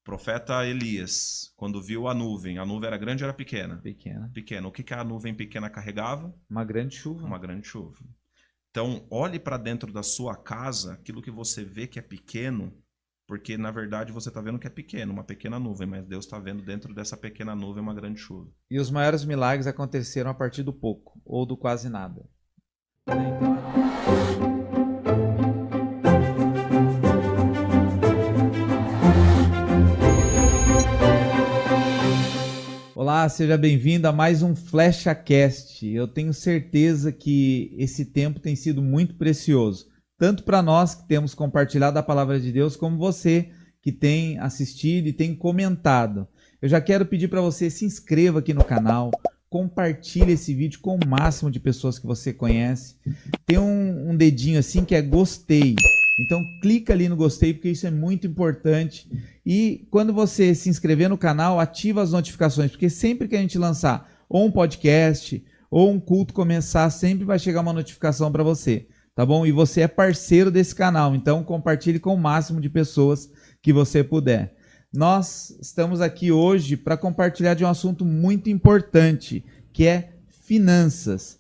Profeta Elias, quando viu a nuvem era grande ou era pequena? Pequena. Pequena. O que a nuvem pequena carregava? Uma grande chuva. Uma grande chuva. Então, olhe para dentro da sua casa, aquilo que você vê que é pequeno, porque na verdade você está vendo que é pequeno, uma pequena nuvem, mas Deus está vendo dentro dessa pequena nuvem uma grande chuva. E os maiores milagres aconteceram a partir do pouco, ou do quase nada. Olá, seja bem-vindo a mais um FlechaCast. Eu tenho certeza que esse tempo tem sido muito precioso, tanto para nós que temos compartilhado a palavra de Deus, como você que tem assistido e tem comentado. Eu já quero pedir para você se inscreva aqui no canal, compartilhe esse vídeo com o máximo de pessoas que você conhece. Tem um dedinho assim que é gostei. Então clica ali no gostei, porque isso é muito importante. E quando você se inscrever no canal, ativa as notificações, porque sempre que a gente lançar ou um podcast ou um culto começar, sempre vai chegar uma notificação para você, tá bom? E você é parceiro desse canal, então compartilhe com o máximo de pessoas que você puder. Nós estamos aqui hoje para compartilhar de um assunto muito importante, que é finanças.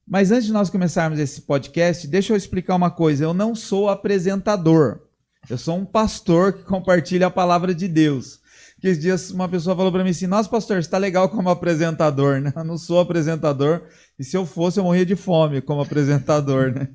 Mas antes de nós começarmos esse podcast, deixa eu explicar uma coisa. Eu não sou apresentador. Eu sou um pastor que compartilha a palavra de Deus. Que esses dias uma pessoa falou para mim assim, nossa pastor, você está legal como apresentador, né? Eu não sou apresentador, e se eu fosse eu morria de fome como apresentador, né?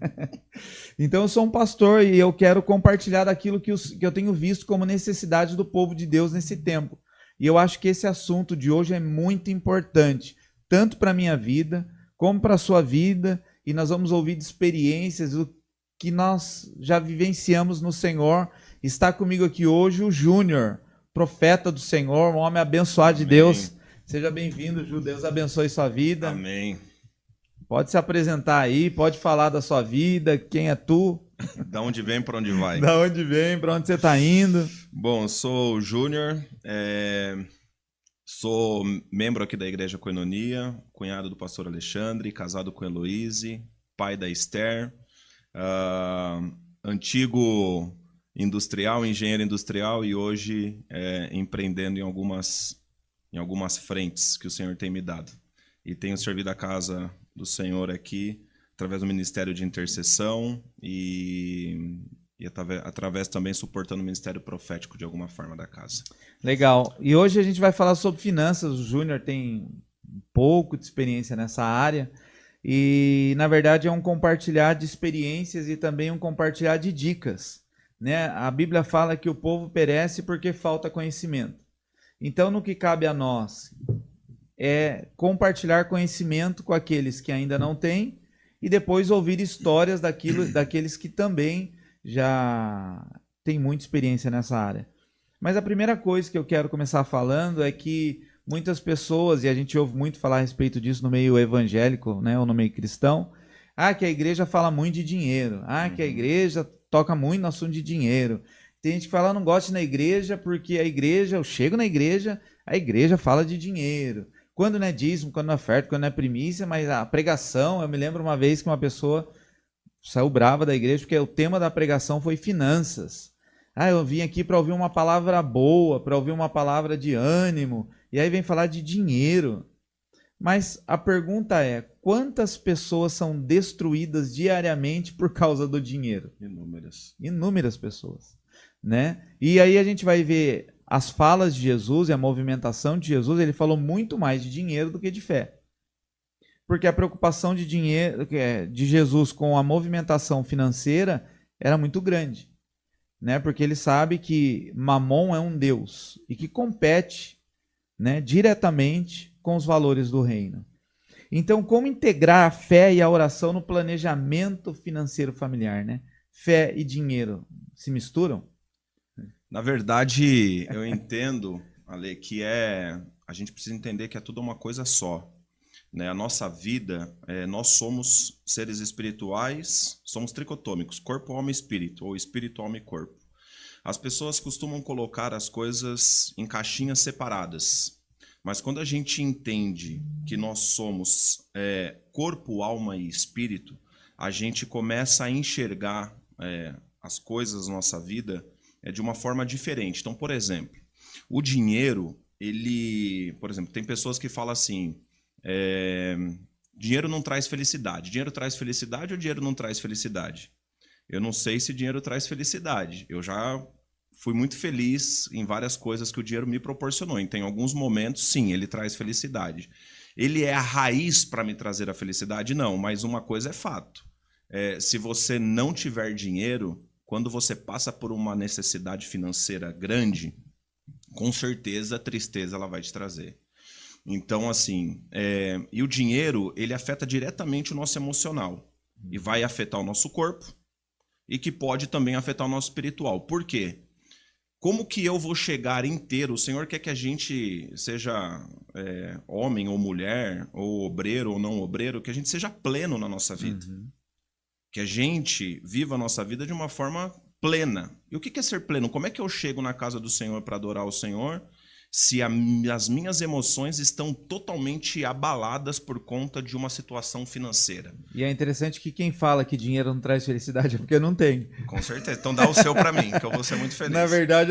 Então eu sou um pastor e eu quero compartilhar daquilo que eu tenho visto como necessidade do povo de Deus nesse tempo. E eu acho que esse assunto de hoje é muito importante, tanto para a minha vida, como para a sua vida, e nós vamos ouvir de experiências do que nós já vivenciamos no Senhor. Está comigo aqui hoje o Júnior, profeta do Senhor, um homem abençoado de Deus. Seja bem-vindo, Ju. Deus abençoe sua vida. Amém. Pode se apresentar aí, pode falar da sua vida, quem é tu? Da onde vem, para onde vai? Da onde vem, para onde você está indo? Bom, eu sou o Júnior, sou membro aqui da Igreja Koinonia, cunhado do pastor Alexandre, casado com Heloíse, pai da Esther, antigo industrial, engenheiro industrial e hoje empreendendo em algumas frentes que o Senhor tem me dado. E tenho servido a casa do Senhor aqui através do ministério de intercessão e através também suportando o ministério profético de alguma forma da casa. Legal. E hoje a gente vai falar sobre finanças. O Júnior tem um pouco de experiência nessa área e, na verdade, é um compartilhar de experiências e também um compartilhar de dicas, né? A Bíblia fala que o povo perece porque falta conhecimento. Então, no que cabe a nós é compartilhar conhecimento com aqueles que ainda não têm e depois ouvir histórias daqueles que também já têm muita experiência nessa área. Mas a primeira coisa que eu quero começar falando é que muitas pessoas, e a gente ouve muito falar a respeito disso no meio evangélico, né, ou no meio cristão, que a igreja fala muito de dinheiro, que a igreja toca muito no assunto de dinheiro. Tem gente que fala, eu não gosto de ir na igreja porque eu chego na igreja, a igreja fala de dinheiro. Quando não é dízimo, quando não é oferta, quando não é primícia, mas a pregação, eu me lembro uma vez que uma pessoa saiu brava da igreja porque o tema da pregação foi finanças. Eu vim aqui para ouvir uma palavra boa, para ouvir uma palavra de ânimo, e aí vem falar de dinheiro. Mas a pergunta é, quantas pessoas são destruídas diariamente por causa do dinheiro? Inúmeras. Inúmeras pessoas, né? E aí a gente vai ver as falas de Jesus e a movimentação de Jesus, ele falou muito mais de dinheiro do que de fé. Porque a preocupação de dinheiro, de Jesus com a movimentação financeira era muito grande, né? Porque ele sabe que Mamon é um Deus e que compete, né, diretamente com os valores do reino. Então, como integrar a fé e a oração no planejamento financeiro familiar, né? Fé e dinheiro se misturam? Na verdade, eu entendo, Ale, que a gente precisa entender que é tudo uma coisa só. Né? A nossa vida, nós somos seres espirituais, somos tricotômicos, corpo, alma e espírito, ou espírito, alma e corpo. As pessoas costumam colocar as coisas em caixinhas separadas, mas quando a gente entende que nós somos corpo, alma e espírito, a gente começa a enxergar as coisas da nossa vida de uma forma diferente. Então, por exemplo, O dinheiro, ele, por exemplo, tem pessoas que falam assim, dinheiro não traz felicidade. Dinheiro traz felicidade ou dinheiro não traz felicidade? Eu não sei se dinheiro traz felicidade. Eu já fui muito feliz em várias coisas que o dinheiro me proporcionou. Então, em alguns momentos, sim, ele traz felicidade. Ele é a raiz para me trazer a felicidade? Não, mas uma coisa é fato. Se você não tiver dinheiro, quando você passa por uma necessidade financeira grande, com certeza a tristeza ela vai te trazer. Então, assim, e o dinheiro, ele afeta diretamente o nosso emocional. E vai afetar o nosso corpo, e que pode também afetar o nosso espiritual. Por quê? Como que eu vou chegar inteiro? O Senhor quer que a gente seja homem ou mulher, ou obreiro ou não obreiro, que a gente seja pleno na nossa vida. Uhum. Que a gente viva a nossa vida de uma forma plena. E o que é ser pleno? Como é que eu chego na casa do Senhor para adorar o Senhor se as minhas emoções estão totalmente abaladas por conta de uma situação financeira? E é interessante que quem fala que dinheiro não traz felicidade é porque não tem. Com certeza. Então dá o seu para mim, que eu vou ser muito feliz. Na verdade,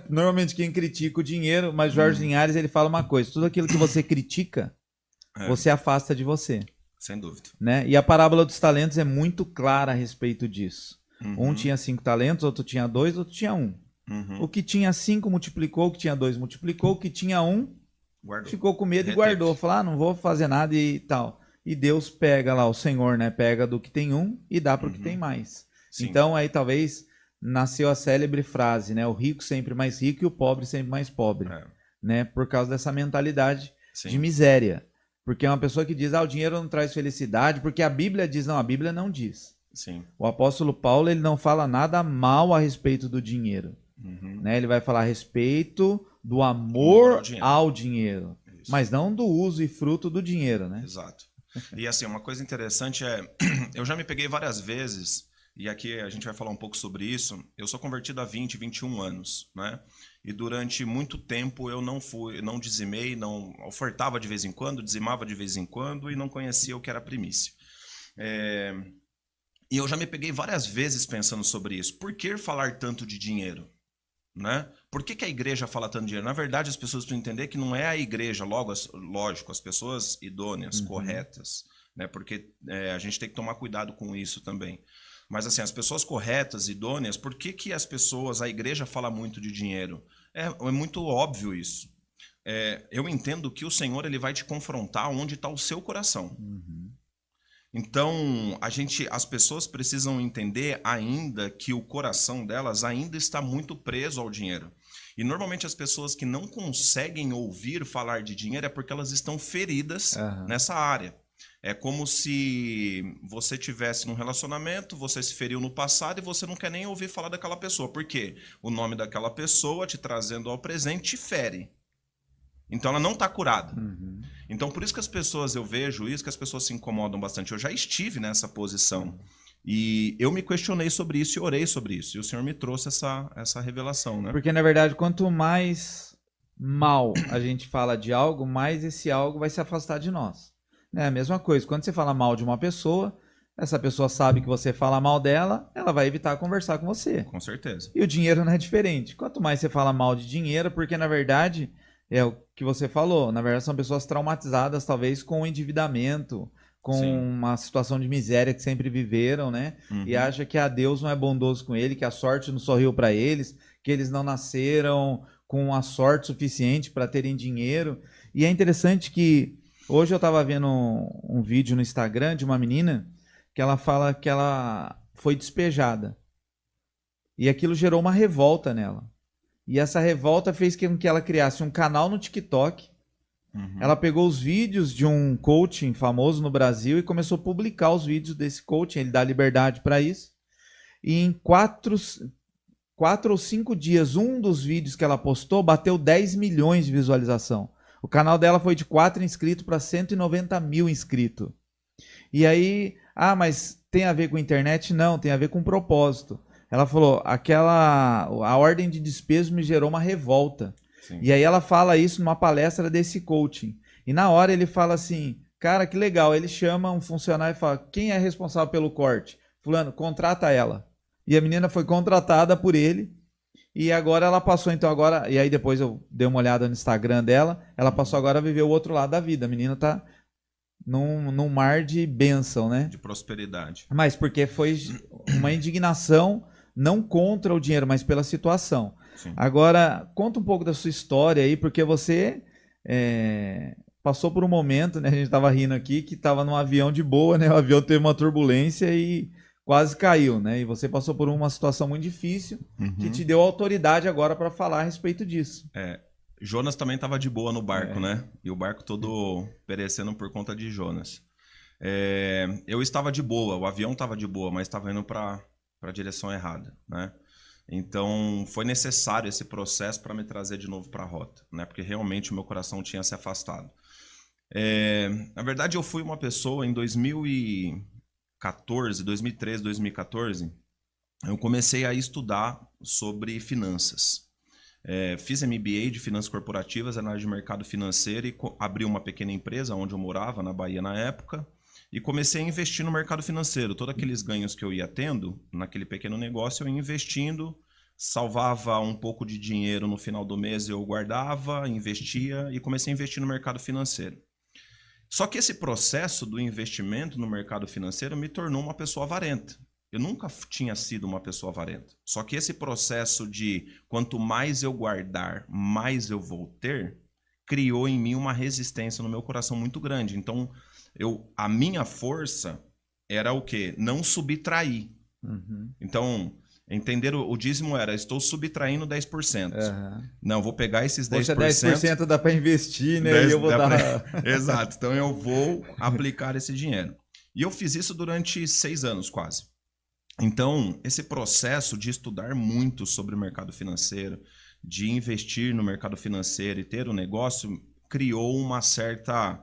normalmente quem critica o dinheiro, mas Jorge Linhares ele fala uma coisa: tudo aquilo que você critica, você afasta de você. Sem dúvida. Né? E a parábola dos talentos é muito clara a respeito disso. Uhum. Um tinha 5 talentos, outro tinha 2, outro tinha 1. Uhum. O que tinha 5 multiplicou, o que tinha 2 multiplicou, o que tinha 1 Guardou. ficou com medo e guardou. Falou, não vou fazer nada e tal. E Deus pega lá, o Senhor, né? Pega do que tem 1 e dá para o que tem mais. Sim. Então aí talvez nasceu a célebre frase, né? O rico sempre mais rico e o pobre sempre mais pobre. Né? Por causa dessa mentalidade de miséria. Porque é uma pessoa que diz, o dinheiro não traz felicidade, porque a Bíblia diz, não, a Bíblia não diz. Sim. O apóstolo Paulo, ele não fala nada mal a respeito do dinheiro. Uhum. Né? Ele vai falar a respeito do amor ao dinheiro. Mas não do uso e fruto do dinheiro, né? Exato. E assim, uma coisa interessante eu já me peguei várias vezes, e aqui a gente vai falar um pouco sobre isso, eu sou convertido há 20, 21 anos, né? E durante muito tempo eu não dizimei, não ofertava de vez em quando, dizimava de vez em quando e não conhecia o que era primícia. E eu já me peguei várias vezes pensando sobre isso. Por que falar tanto de dinheiro? Né? Por que a igreja fala tanto de dinheiro? Na verdade, as pessoas precisam entender que não é a igreja, lógico, as pessoas idôneas, corretas, né? Porque a gente tem que tomar cuidado com isso também. Mas assim, as pessoas corretas, idôneas, por que a igreja fala muito de dinheiro? É muito óbvio isso. Eu entendo que o Senhor ele vai te confrontar onde está o seu coração. Uhum. Então, as pessoas precisam entender ainda que o coração delas ainda está muito preso ao dinheiro. E normalmente as pessoas que não conseguem ouvir falar de dinheiro é porque elas estão feridas nessa área. É como se você tivesse num relacionamento, você se feriu no passado e você não quer nem ouvir falar daquela pessoa. Por quê? O nome daquela pessoa te trazendo ao presente te fere. Então ela não está curada. Uhum. Então por isso que eu vejo isso, que as pessoas se incomodam bastante. Eu já estive nessa posição. E eu me questionei sobre isso e orei sobre isso. E o Senhor me trouxe essa revelação, né? Porque, na verdade, quanto mais mal a gente fala de algo, mais esse algo vai se afastar de nós. É a mesma coisa. Quando você fala mal de uma pessoa, essa pessoa sabe que você fala mal dela, ela vai evitar conversar com você. Com certeza. E o dinheiro não é diferente. Quanto mais você fala mal de dinheiro, porque, na verdade, é o que você falou. Na verdade, são pessoas traumatizadas, talvez, com o endividamento, com uma situação de miséria que sempre viveram, né? Uhum. E acha que Deus não é bondoso com ele, que a sorte não sorriu para eles, que eles não nasceram com a sorte suficiente para terem dinheiro. E é interessante que hoje eu estava vendo um vídeo no Instagram de uma menina que ela fala que ela foi despejada. E aquilo gerou uma revolta nela. E essa revolta fez com que ela criasse um canal no TikTok. Ela pegou os vídeos de um coaching famoso no Brasil e começou a publicar os vídeos desse coaching. Ele dá liberdade para isso. E em 4 ou 5 dias, um dos vídeos que ela postou bateu 10 milhões de visualização. O canal dela foi de 4 inscritos para 190 mil inscritos. E aí, mas tem a ver com internet? Não, tem a ver com propósito. Ela falou, a ordem de despejo me gerou uma revolta. Sim. E aí ela fala isso numa palestra desse coaching. E na hora ele fala assim, cara, que legal. Ele chama um funcionário e fala, quem é responsável pelo corte? Fulano, contrata ela. E a menina foi contratada por ele. E agora ela passou, então agora... E aí depois eu dei uma olhada no Instagram dela. Ela passou agora a viver o outro lado da vida. A menina tá num mar de bênção, né? De prosperidade. Mas porque foi uma indignação não contra o dinheiro, mas pela situação. Sim. Agora, conta um pouco da sua história aí, porque você passou por um momento, né? A gente estava rindo aqui, que estava num avião de boa, né? O avião teve uma turbulência e quase caiu, né? E você passou por uma situação muito difícil que te deu autoridade agora para falar a respeito disso. Jonas também estava de boa no barco, né? E o barco todo perecendo por conta de Jonas. Eu estava de boa, o avião estava de boa, mas estava indo para a direção errada, né? Então foi necessário esse processo para me trazer de novo para a rota, né? Porque realmente o meu coração tinha se afastado. Na verdade, eu fui uma pessoa em 2014, 2013, 2014, eu comecei a estudar sobre finanças. Fiz MBA de finanças corporativas, na área de mercado financeiro, e abri uma pequena empresa onde eu morava, na Bahia na época, e comecei a investir no mercado financeiro. Todos aqueles ganhos que eu ia tendo naquele pequeno negócio, eu ia investindo, salvava um pouco de dinheiro no final do mês, eu guardava, investia e comecei a investir no mercado financeiro. Só que esse processo do investimento no mercado financeiro me tornou uma pessoa avarenta. Eu nunca tinha sido uma pessoa avarenta. Só que esse processo de quanto mais eu guardar, mais eu vou ter, criou em mim uma resistência no meu coração muito grande. Então, a minha força era o quê? Não subtrair. Então, entender o dízimo era, estou subtraindo 10%. Não, vou pegar esses 10%. Poxa, 10% dá para investir, né? E eu vou dar... Exato. Então, eu vou aplicar esse dinheiro. E eu fiz isso durante 6 anos, quase. Então, esse processo de estudar muito sobre o mercado financeiro, de investir no mercado financeiro e ter um negócio, criou uma certa...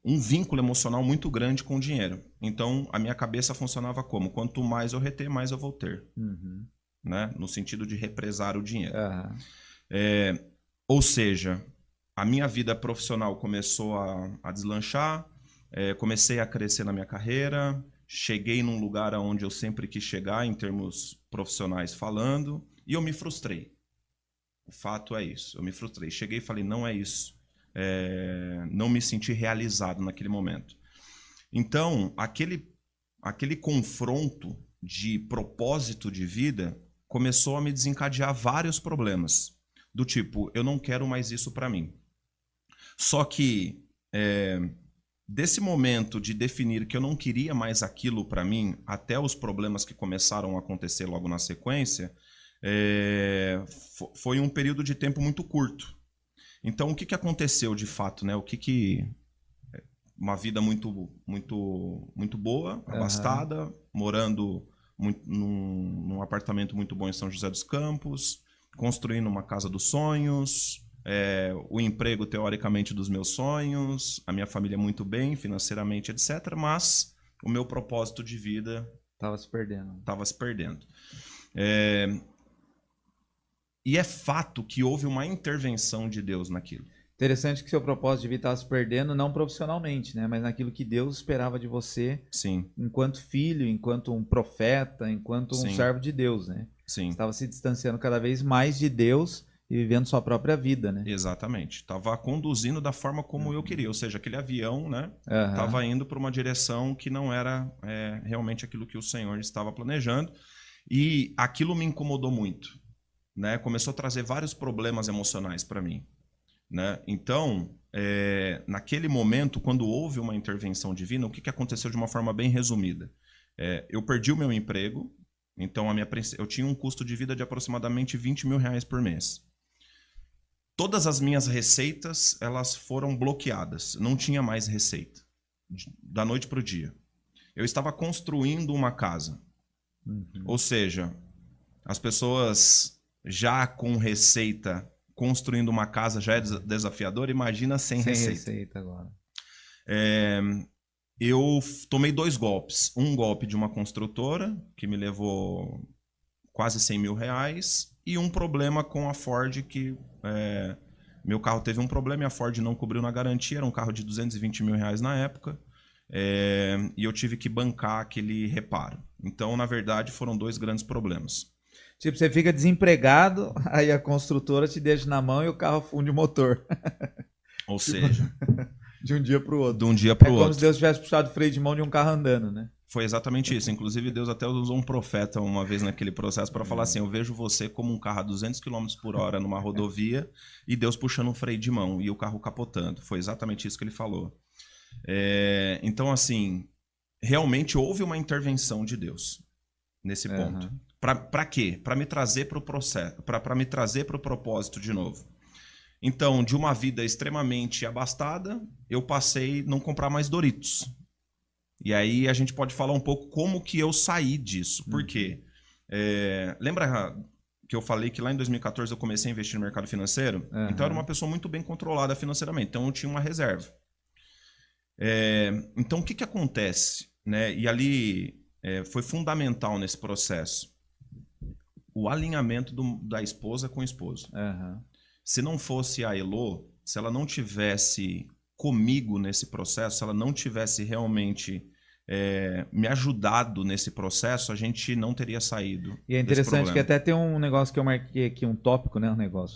um vínculo emocional muito grande com o dinheiro. Então, a minha cabeça funcionava como? Quanto mais eu reter, mais eu vou ter. Né? No sentido de represar o dinheiro. Ou seja, a minha vida profissional começou a deslanchar, comecei a crescer na minha carreira, cheguei num lugar onde eu sempre quis chegar em termos profissionais falando, e eu me frustrei. O fato é isso, eu me frustrei. Cheguei e falei, não é isso. Não me senti realizado naquele momento. Então, aquele confronto de propósito de vida começou a me desencadear vários problemas. Do tipo, eu não quero mais isso para mim. Só que... desse momento de definir que eu não queria mais aquilo para mim, até os problemas que começaram a acontecer logo na sequência, foi um período de tempo muito curto. Então, o que aconteceu de fato, né? Uma vida muito, muito, muito boa, abastada, morando num apartamento muito bom em São José dos Campos, construindo uma casa dos sonhos... o emprego teoricamente dos meus sonhos, a minha família muito bem, financeiramente, etc. Mas o meu propósito de vida estava se perdendo. E é fato que houve uma intervenção de Deus naquilo. Interessante que seu propósito de vida estava se perdendo, não profissionalmente, né? Mas naquilo que Deus esperava de você. Sim. Enquanto filho, enquanto um profeta, enquanto um servo de Deus, né? Sim. Você estava se distanciando cada vez mais de Deus e vivendo sua própria vida, né? Exatamente. Estava conduzindo da forma como eu queria. Ou seja, aquele avião, né? Estava indo para uma direção que não era realmente aquilo que o Senhor estava planejando. E aquilo me incomodou muito, né? Começou a trazer vários problemas emocionais para mim, né? Então, naquele momento, quando houve uma intervenção divina, o que aconteceu de uma forma bem resumida? Eu perdi o meu emprego. Então, eu tinha um custo de vida de aproximadamente R$20 mil por mês. Todas as minhas receitas, elas foram bloqueadas. Não tinha mais receita. Da noite para o dia. Eu estava construindo uma casa. Ou seja, as pessoas já com receita, construindo uma casa já é desafiador. Imagina sem receita. Sem receita agora. Eu tomei 2 golpes. Um golpe de uma construtora, que me levou quase R$100 mil. E um problema com a Ford que... meu carro teve um problema e a Ford não cobriu na garantia. Era um carro de R$220 mil na época. E eu tive que bancar aquele reparo. Então, na verdade, foram dois grandes problemas. Tipo, você fica desempregado, aí a construtora te deixa na mão e o carro funde o motor. Ou Tipo, seja, de um dia pro de outro. um dia para É o como se outro. Deus tivesse puxado o freio de mão de um carro andando, né? Foi exatamente isso. Inclusive, Deus até usou um profeta uma vez naquele processo para falar assim: eu vejo você como um carro a 200 km por hora numa rodovia e Deus puxando um freio de mão e o carro capotando. Foi exatamente isso que ele falou. Então, assim, realmente houve uma intervenção de Deus nesse ponto. Aham. Para quê? Para me trazer para o processo, para me trazer para o propósito de novo. Então, de uma vida extremamente abastada, eu passei a não comprar mais Doritos. E aí a gente pode falar um pouco como que eu saí disso. Por quê? Lembra que eu falei que lá em 2014 eu comecei a investir no mercado financeiro? Então eu era uma Aham. pessoa muito bem controlada financeiramente. Então eu tinha uma reserva. Então o que que acontece? Né? E ali foi fundamental nesse processo o alinhamento da esposa com o esposo. Aham. Se não fosse a Elô, se ela não tivesse comigo nesse processo, se ela não tivesse realmente me ajudado nesse processo, a gente não teria saído E é desse interessante que problema. até tem um negócio que eu marquei aqui, um tópico, né?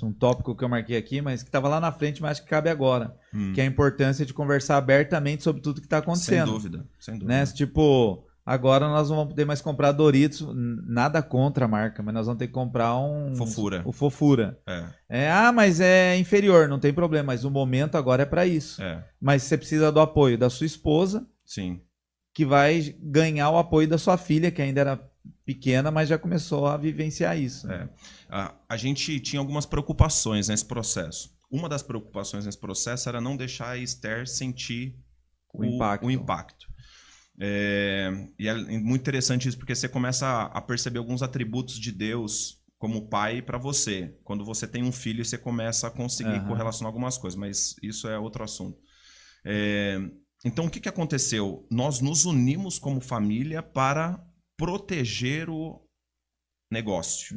Um tópico que eu marquei aqui, mas que estava lá na frente, mas acho que cabe agora. Que é a importância de conversar abertamente sobre tudo que está Sem acontecendo. dúvida, sem Né? dúvida. Tipo, agora nós não vamos poder mais comprar Doritos, nada contra a marca, mas nós vamos ter que comprar Fofura. o Fofura. É, Mas é inferior, não tem problema, mas o momento agora é para isso. Mas você precisa do apoio da sua esposa, sim. que vai ganhar o apoio da sua filha, que ainda era pequena, mas já começou a vivenciar isso. Né? A gente tinha algumas preocupações nesse processo. Uma das preocupações nesse processo era não deixar a Esther sentir O impacto. o impacto. E é muito interessante isso, porque você começa a perceber alguns atributos de Deus como pai para você. Quando você tem um filho, você começa a conseguir correlacionar algumas coisas, mas isso é outro assunto. Então, o que aconteceu? Nós nos unimos como família para proteger o negócio.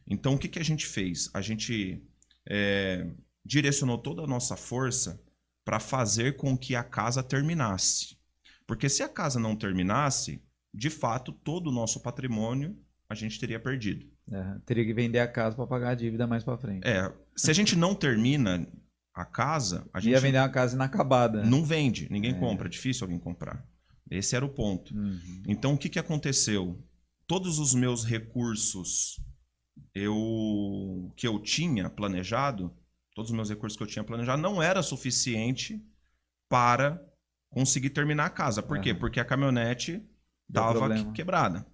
Então, o que a gente fez? A gente direcionou toda a nossa força para fazer com que a casa terminasse. Porque se a casa não terminasse, de fato, todo o nosso patrimônio a gente teria perdido. Teria que vender a casa para pagar a dívida mais para frente. Se a gente não termina a casa, a gente ia vender uma casa inacabada. não vende, ninguém compra, é difícil alguém comprar. Esse era o ponto. Então, o que aconteceu? Todos os meus recursos que eu tinha planejado, não era suficiente para conseguir terminar a casa. Por quê? Porque a caminhonete estava quebrada.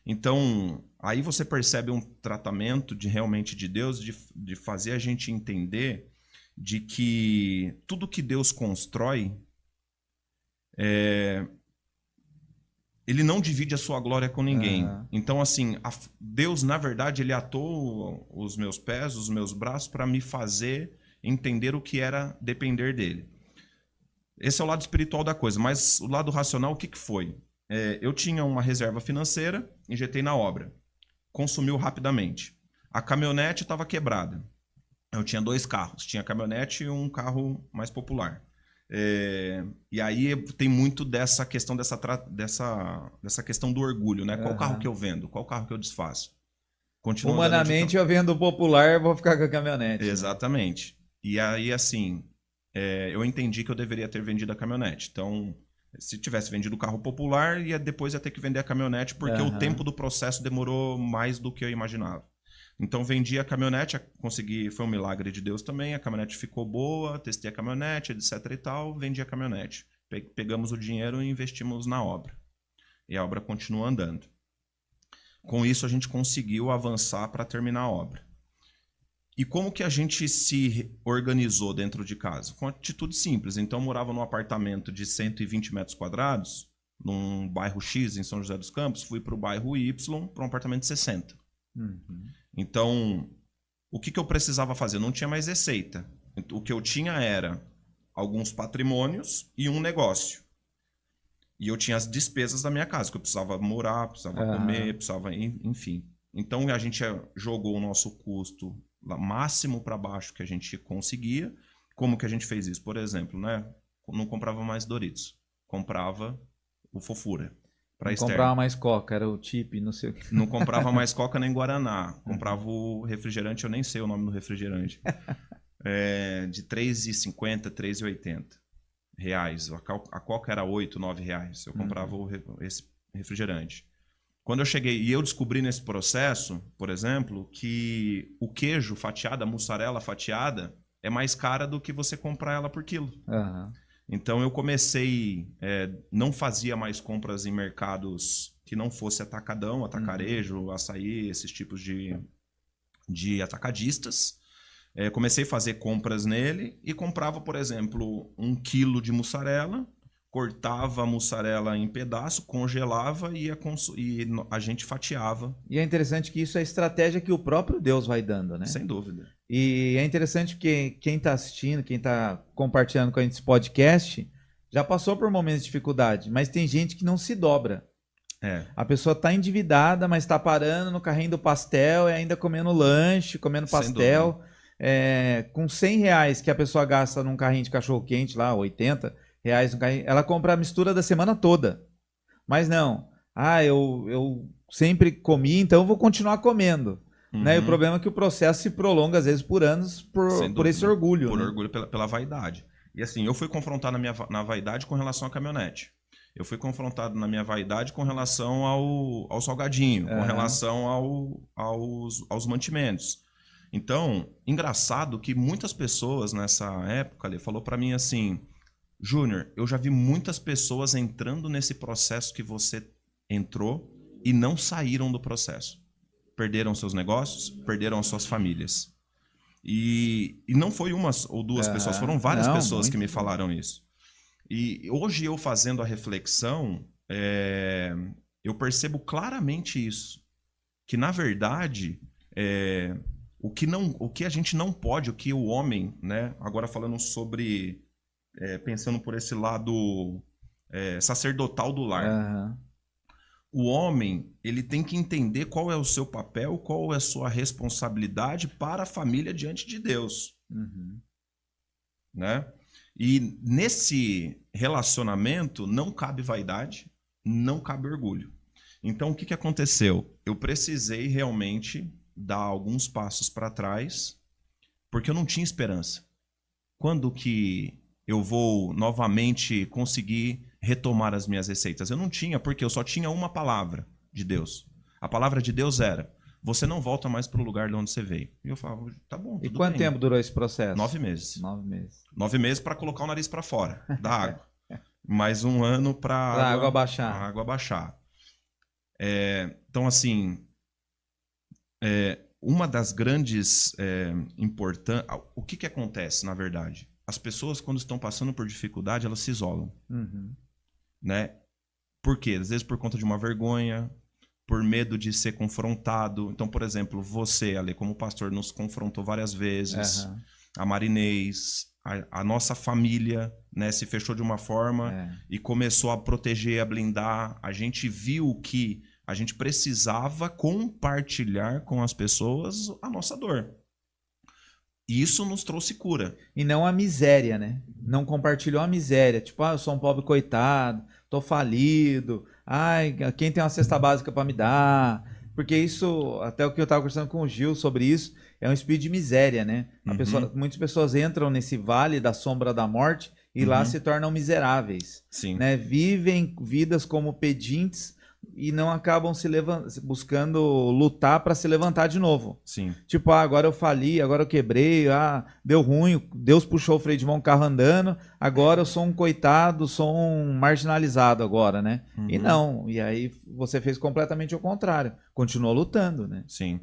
Então, aí você percebe um tratamento realmente de Deus, de fazer a gente entender de que tudo que Deus constrói, ele não divide a sua glória com ninguém. Então, assim, Deus, na verdade, ele atou os meus pés, os meus braços, para me fazer entender o que era depender dele. Esse é o lado espiritual da coisa, mas o lado racional, o que foi? Eu tinha uma reserva financeira, injetei na obra. Consumiu rapidamente. A caminhonete estava quebrada. Eu tinha 2 carros. Tinha a caminhonete e um carro mais popular. E aí tem muito dessa questão dessa questão do orgulho, né? Qual carro que eu vendo? Qual carro que eu desfaço? Continuo humanamente, eu vendo o popular, vou ficar com a caminhonete. Exatamente. Né? E aí, assim, eu entendi que eu deveria ter vendido a caminhonete. Então, se tivesse vendido o carro popular, depois ia ter que vender a caminhonete, porque o tempo do processo demorou mais do que eu imaginava. Então, vendi a caminhonete, consegui, foi um milagre de Deus também, a caminhonete ficou boa, testei a caminhonete, etc e tal, vendi a caminhonete. Pegamos o dinheiro e investimos na obra. E a obra continua andando. Com isso, a gente conseguiu avançar para terminar a obra. E como que a gente se organizou dentro de casa? Com atitude simples. Então, eu morava num apartamento de 120 metros quadrados, num bairro X, em São José dos Campos, fui para o bairro Y, para um apartamento de 60. Então, o que eu precisava fazer? Eu não tinha mais receita. O que eu tinha era alguns patrimônios e um negócio. E eu tinha as despesas da minha casa, que eu precisava morar, precisava comer, precisava, enfim. Então, a gente jogou o nosso custo máximo para baixo que a gente conseguia. Como que a gente fez isso? Por exemplo, né? Não comprava mais Doritos. Comprava o Fofura. para Não externo. comprava mais Coca, era o Tip, não sei o que. Não comprava mais Coca nem Guaraná. Comprava o refrigerante, eu nem sei o nome do refrigerante. De R$3,50, R$3,80. A Coca era R$8, R$9. Eu comprava esse refrigerante. Quando eu cheguei, e eu descobri nesse processo, por exemplo, que o queijo fatiado, a mussarela fatiada, é mais cara do que você comprar ela por quilo. Aham. Então eu comecei, não fazia mais compras em mercados que não fosse atacadão, atacarejo, açaí, esses tipos de atacadistas. Comecei a fazer compras nele e comprava, por exemplo, 1 quilo de mussarela, cortava a mussarela em pedaço, congelava e a gente fatiava. E é interessante que isso é a estratégia que o próprio Deus vai dando, né? Sem dúvida. E é interessante que quem está assistindo, quem está compartilhando com a gente esse podcast, já passou por momentos de dificuldade, mas tem gente que não se dobra. A pessoa está endividada, mas está parando no carrinho do pastel e ainda comendo lanche, comendo Sem pastel. Com R$100 que a pessoa gasta num carrinho de cachorro-quente lá, R$80 no carrinho, ela compra a mistura da semana toda. Mas não, eu sempre comi, então eu vou continuar comendo. Né? E o problema é que o processo se prolonga, às vezes, por anos, por esse orgulho. Por né? orgulho, pela vaidade. E assim, eu fui confrontado na vaidade com relação à caminhonete. Eu fui confrontado na minha vaidade com relação ao salgadinho, com relação aos mantimentos. Então, engraçado que muitas pessoas nessa época ali falou para mim assim, Júnior, eu já vi muitas pessoas entrando nesse processo que você entrou e não saíram do processo. Perderam seus negócios, perderam as suas famílias. E não foi uma ou duas pessoas, foram várias pessoas que me falaram isso. E hoje eu fazendo a reflexão, eu percebo claramente isso. Que na verdade, o que a gente não pode, o que o homem, né, agora falando sobre, pensando por esse lado sacerdotal do lar. O homem, ele tem que entender qual é o seu papel, qual é a sua responsabilidade para a família diante de Deus. Né? E nesse relacionamento não cabe vaidade, não cabe orgulho. Então, o que aconteceu? Eu precisei realmente dar alguns passos para trás, porque eu não tinha esperança. Quando que eu vou novamente conseguir retomar as minhas receitas? Eu não tinha, porque eu só tinha uma palavra de Deus. A palavra de Deus era, você não volta mais para o lugar de onde você veio. E eu falava, tá bom, tudo bem. E quanto tempo durou esse processo? 9 meses. 9 meses. 9 meses para colocar o nariz para fora da água. Mais 1 ano para a água baixar. A água baixar. Então, assim, uma das grandes importâncias... O que acontece, na verdade? As pessoas, quando estão passando por dificuldade, elas se isolam. Né? Por quê? Às vezes por conta de uma vergonha, por medo de ser confrontado. Então, por exemplo, você, Ale, como pastor, nos confrontou várias vezes. A Marinês, a nossa família, né, se fechou de uma forma e começou a proteger, a blindar. A gente viu que a gente precisava compartilhar com as pessoas a nossa dor. E isso nos trouxe cura. E não a miséria, né? Não compartilhou a miséria. Tipo, eu sou um pobre coitado, tô falido. Ai, quem tem uma cesta básica para me dar? Porque isso, até o que eu estava conversando com o Gil sobre isso, é um espírito de miséria, né? Muitas pessoas entram nesse vale da sombra da morte e lá se tornam miseráveis. Sim. Né? Vivem vidas como pedintes e não acabam buscando lutar para se levantar de novo. Sim. Tipo, agora eu fali, agora eu quebrei, deu ruim, Deus puxou o freio de mão, o carro andando, agora eu sou um coitado, sou um marginalizado agora, né? E não, e aí você fez completamente o contrário, continuou lutando, né? Sim.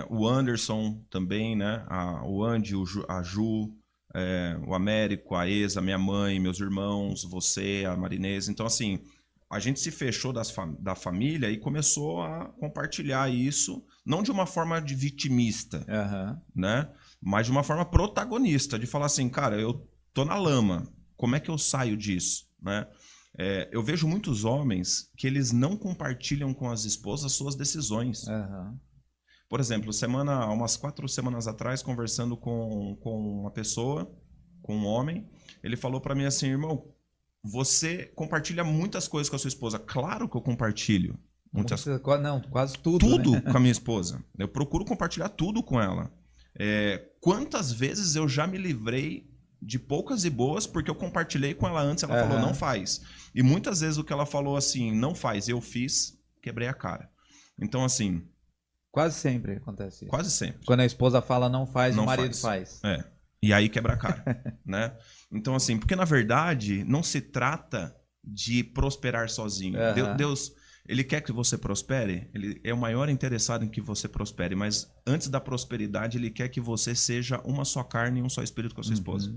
O Anderson também, né? O Andy, a Ju, o Américo, a Esa, minha mãe, meus irmãos, você, a Marinês. Então, assim, a gente se fechou da família e começou a compartilhar isso, não de uma forma de vitimista, né? Mas de uma forma protagonista, de falar assim, cara, eu tô na lama, como é que eu saio disso, né? Eu vejo muitos homens que eles não compartilham com as esposas suas decisões. Por exemplo, umas 4 semanas atrás, conversando com uma pessoa, com um homem, ele falou para mim assim, irmão, você compartilha muitas coisas com a sua esposa. Claro que eu compartilho. Não, quase tudo. Tudo né? com a minha esposa. Eu procuro compartilhar tudo com ela. Quantas vezes eu já me livrei de poucas e boas porque eu compartilhei com ela antes, ela falou, não faz. E muitas vezes o que ela falou assim, não faz, eu fiz, quebrei a cara. Então, assim... Quase sempre acontece isso. Quase sempre. Quando a esposa fala não faz, não o marido faz. E aí quebra a cara, né? Então, assim, porque na verdade não se trata de prosperar sozinho. Deus, ele quer que você prospere, ele é o maior interessado em que você prospere, mas antes da prosperidade, ele quer que você seja uma só carne e um só espírito com a sua esposa.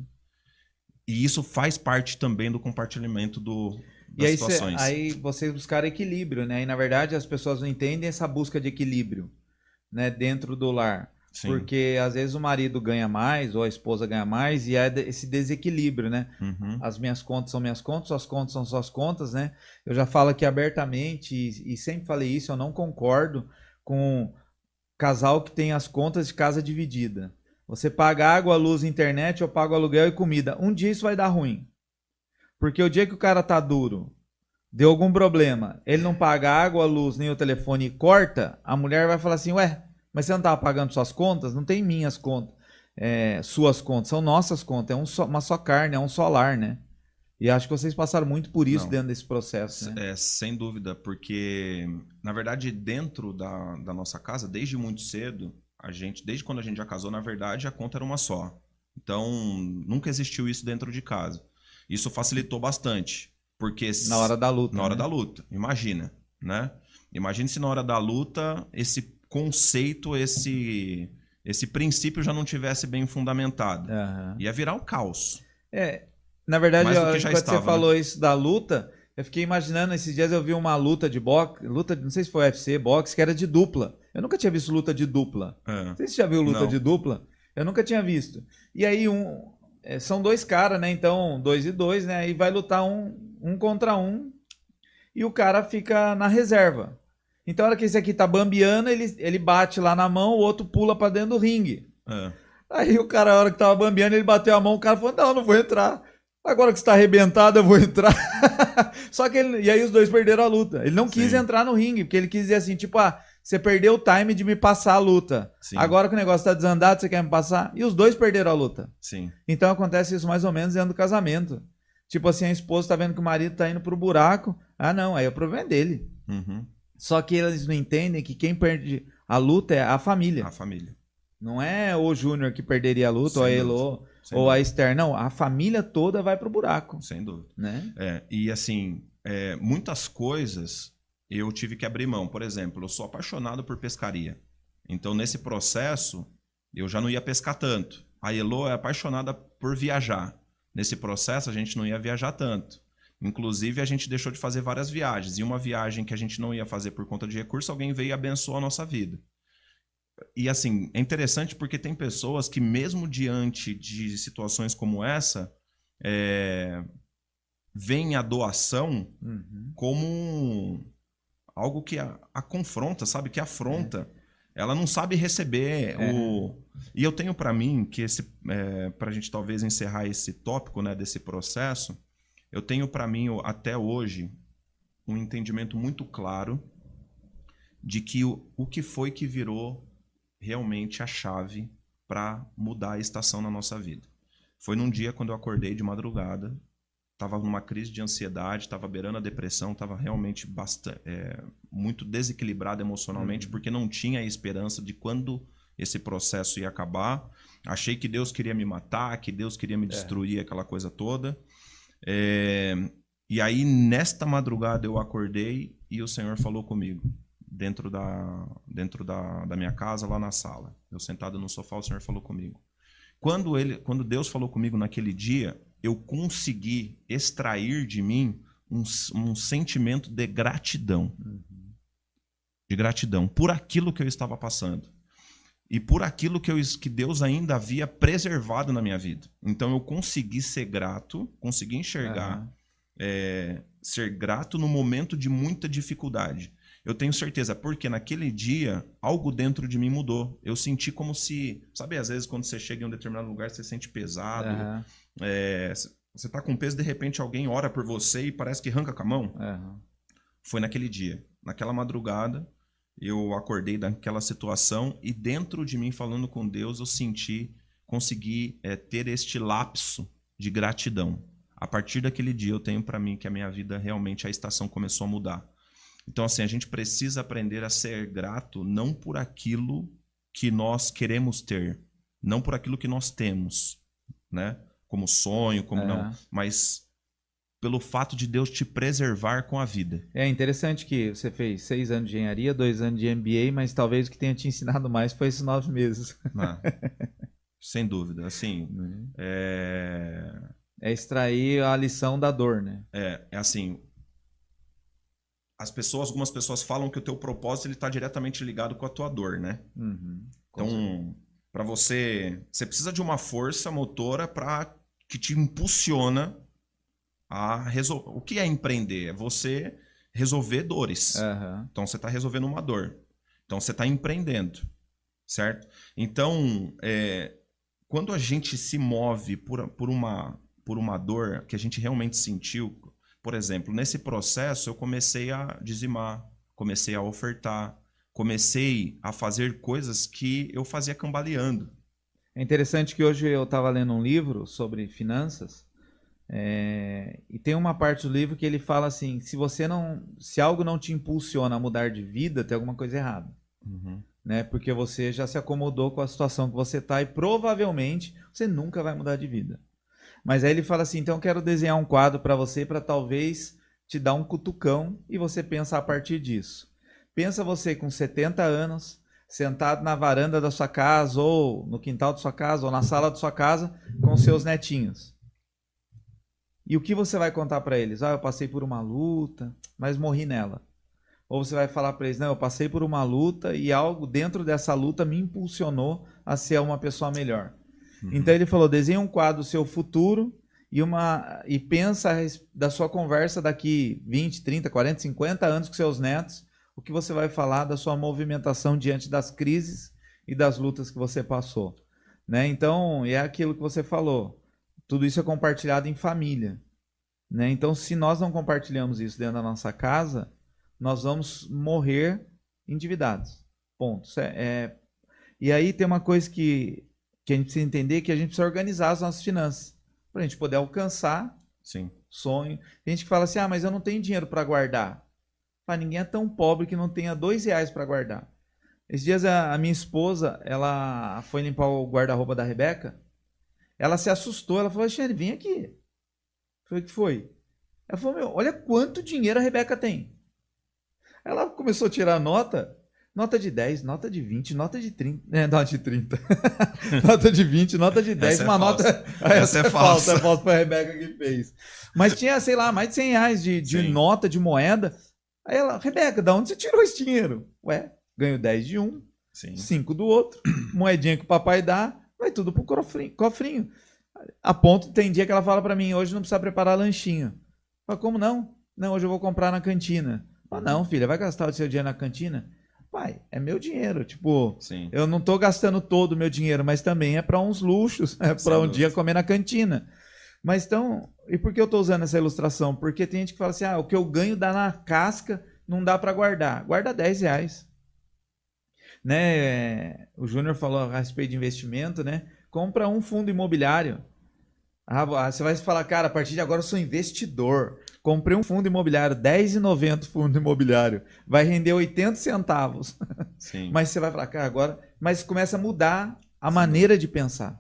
E isso faz parte também do compartilhamento das situações. Aí vocês buscaram equilíbrio, né? E na verdade as pessoas não entendem essa busca de equilíbrio, né, dentro do lar. Sim. Porque às vezes o marido ganha mais ou a esposa ganha mais e é esse desequilíbrio, né? As minhas contas são minhas contas, suas contas são suas contas, né? Eu já falo aqui abertamente e sempre falei isso, eu não concordo com casal que tem as contas de casa dividida. Você paga água, luz, internet, eu pago aluguel e comida. Um dia isso vai dar ruim. Porque o dia que o cara tá duro, deu algum problema, ele não paga água, luz, nem o telefone e corta, a mulher vai falar assim, ué, mas você não tava pagando suas contas? Não tem minhas contas, suas contas, são nossas contas, uma só carne, é um só lar, né? E acho que vocês passaram muito por isso dentro desse processo, né? Sem dúvida, porque, na verdade, dentro da nossa casa, desde muito cedo, desde quando a gente já casou, na verdade, a conta era uma só. Então, nunca existiu isso dentro de casa. Isso facilitou bastante, porque... Na hora da luta. Na hora da luta, imagina, né? Imagina se na hora da luta esse conceito, esse princípio já não tivesse bem fundamentado. Ia virar um caos. Na verdade, quando você falou isso da luta, eu fiquei imaginando, esses dias eu vi uma luta de boxe, não sei se foi UFC, boxe, que era de dupla. Eu nunca tinha visto luta de dupla. Não sei se você já viu luta de dupla. Eu nunca tinha visto. E aí são dois caras, né? Então, 2 e 2, né? E vai lutar um contra um e o cara fica na reserva. Então, a hora que esse aqui tá bambeando, ele bate lá na mão, o outro pula pra dentro do ringue. Aí o cara, a hora que tava bambeando, ele bateu a mão, o cara falou, não vou entrar. Agora que você tá arrebentado, eu vou entrar. Só que e aí os dois perderam a luta. Ele não quis entrar no ringue, porque ele quis dizer assim, tipo, você perdeu o time de me passar a luta. Sim. Agora que o negócio tá desandado, você quer me passar? E os dois perderam a luta. Sim. Então acontece isso mais ou menos dentro do casamento. Tipo assim, a esposa tá vendo que o marido tá indo pro buraco. Não, aí o problema é dele. Só que eles não entendem que quem perde a luta é a família. A família. Não é o Júnior que perderia a luta, ou a Elô, ou a Esther. Não, a família toda vai pro buraco. Sem dúvida. Né? E assim, muitas coisas eu tive que abrir mão. Por exemplo, eu sou apaixonado por pescaria. Então, nesse processo, eu já não ia pescar tanto. A Elô é apaixonada por viajar. Nesse processo, a gente não ia viajar tanto. Inclusive, a gente deixou de fazer várias viagens. E uma viagem que a gente não ia fazer por conta de recurso, alguém veio e abençoou a nossa vida. E assim, é interessante porque tem pessoas que mesmo diante de situações como essa, veem a doação como algo que a confronta, sabe? Que afronta. Ela não sabe receber E eu tenho para mim que para a gente talvez encerrar esse tópico, né, desse processo, eu tenho para mim até hoje um entendimento muito claro de que o que foi que virou realmente a chave para mudar a estação na nossa vida. Foi num dia quando eu acordei de madrugada, estava numa crise de ansiedade, estava beirando a depressão, estava realmente muito desequilibrado emocionalmente, porque não tinha a esperança de quando esse processo ia acabar. Achei que Deus queria me matar, que Deus queria me destruir, aquela coisa toda. E aí, nesta madrugada, eu acordei e o Senhor falou comigo. Dentro da minha casa, lá na sala. Eu sentado no sofá, o Senhor falou comigo. Quando Deus falou comigo naquele dia, eu consegui extrair de mim um sentimento de gratidão. De gratidão por aquilo que eu estava passando. E por aquilo que Deus ainda havia preservado na minha vida. Então eu consegui ser grato, consegui enxergar, ser grato no momento de muita dificuldade. Eu tenho certeza, porque naquele dia, algo dentro de mim mudou. Eu senti como se... Sabe, às vezes, quando você chega em um determinado lugar, você se sente pesado. Você tá com peso, de repente alguém ora por você e parece que arranca com a mão. Aham. Foi naquele dia, naquela madrugada, eu acordei daquela situação e dentro de mim, falando com Deus, eu consegui ter este lapso de gratidão. A partir daquele dia eu tenho para mim que a minha vida realmente, a estação começou a mudar. Então assim, a gente precisa aprender a ser grato não por aquilo que nós queremos ter, não por aquilo que nós temos, né? Como sonho, como não, mas pelo fato de Deus te preservar com a vida. É interessante que você fez 6 anos de engenharia, 2 anos de MBA, mas talvez o que tenha te ensinado mais foi esses 9 meses. Ah, sem dúvida. Assim, É extrair a lição da dor, né? é assim, algumas pessoas falam que o teu propósito ele está diretamente ligado com a tua dor, né? Uhum. Então, para você precisa de uma força motora que te impulsiona a resolver. O que é empreender? É você resolver dores. Uhum. Então, você está resolvendo uma dor. Então, você está empreendendo, certo? Então, quando a gente se move por uma dor que a gente realmente sentiu, por exemplo, nesse processo eu comecei a dizimar, comecei a ofertar, comecei a fazer coisas que eu fazia cambaleando. É interessante que hoje eu estava lendo um livro sobre finanças, e tem uma parte do livro que ele fala assim, se algo não te impulsiona a mudar de vida, tem alguma coisa errada. Uhum. Né? Porque você já se acomodou com a situação que você está e provavelmente você nunca vai mudar de vida. Mas aí ele fala assim, então eu quero desenhar um quadro para você para talvez te dar um cutucão e você pensa a partir disso. Pensa você com 70 anos, sentado na varanda da sua casa ou no quintal da sua casa ou na sala da sua casa com seus netinhos. E o que você vai contar para eles? Eu passei por uma luta, mas morri nela. Ou você vai falar para eles, não, eu passei por uma luta e algo dentro dessa luta me impulsionou a ser uma pessoa melhor. Uhum. Então ele falou, desenha um quadro do seu futuro e pensa da sua conversa daqui 20, 30, 40, 50 anos com seus netos, o que você vai falar da sua movimentação diante das crises e das lutas que você passou. Né? Então, é aquilo que você falou. Tudo isso é compartilhado em família. Né? Então, se nós não compartilhamos isso dentro da nossa casa, nós vamos morrer endividados. Ponto. E aí tem uma coisa que a gente precisa entender, que a gente precisa organizar as nossas finanças, para a gente poder alcançar sonho. Tem gente que fala assim, mas eu não tenho dinheiro para guardar. Ninguém é tão pobre que não tenha R$2 para guardar. Esses dias a minha esposa, ela foi limpar o guarda-roupa da Rebeca, ela se assustou, ela falou, Alexandre, vem aqui. Foi o que foi? Ela falou, olha quanto dinheiro a Rebeca tem. Ela começou a tirar nota de 10, nota de 20, nota de 30. Nota de 30. Nota de 20, nota de 10. Essa é falsa. É falsa, foi a Rebeca que fez. Mas tinha, sei lá, mais de R$100 de nota, de moeda. Aí ela, Rebeca, da onde você tirou esse dinheiro? Ué, ganho 10 de um, 5 do outro, moedinha que o papai dá, vai tudo pro cofrinho. A ponto, tem dia que ela fala pra mim, hoje não precisa preparar lanchinho. Fala, como não? Não, hoje eu vou comprar na cantina. Fala, não, filha, vai gastar o seu dinheiro na cantina? Pai, é meu dinheiro. Tipo, eu não tô gastando todo o meu dinheiro, mas também é para uns luxos, é para um dia comer na cantina. Mas então, e por que eu tô usando essa ilustração? Porque tem gente que fala assim, o que eu ganho dá na casca, não dá para guardar. Guarda R$10. Né? O Júnior falou a respeito de investimento, né? Compra um fundo imobiliário. Você vai falar, cara, a partir de agora eu sou investidor. Comprei um fundo imobiliário, R$10,90 fundo imobiliário. Vai render 80 centavos. Sim. Mas você vai falar, cara, agora... Mas começa a mudar a maneira de pensar.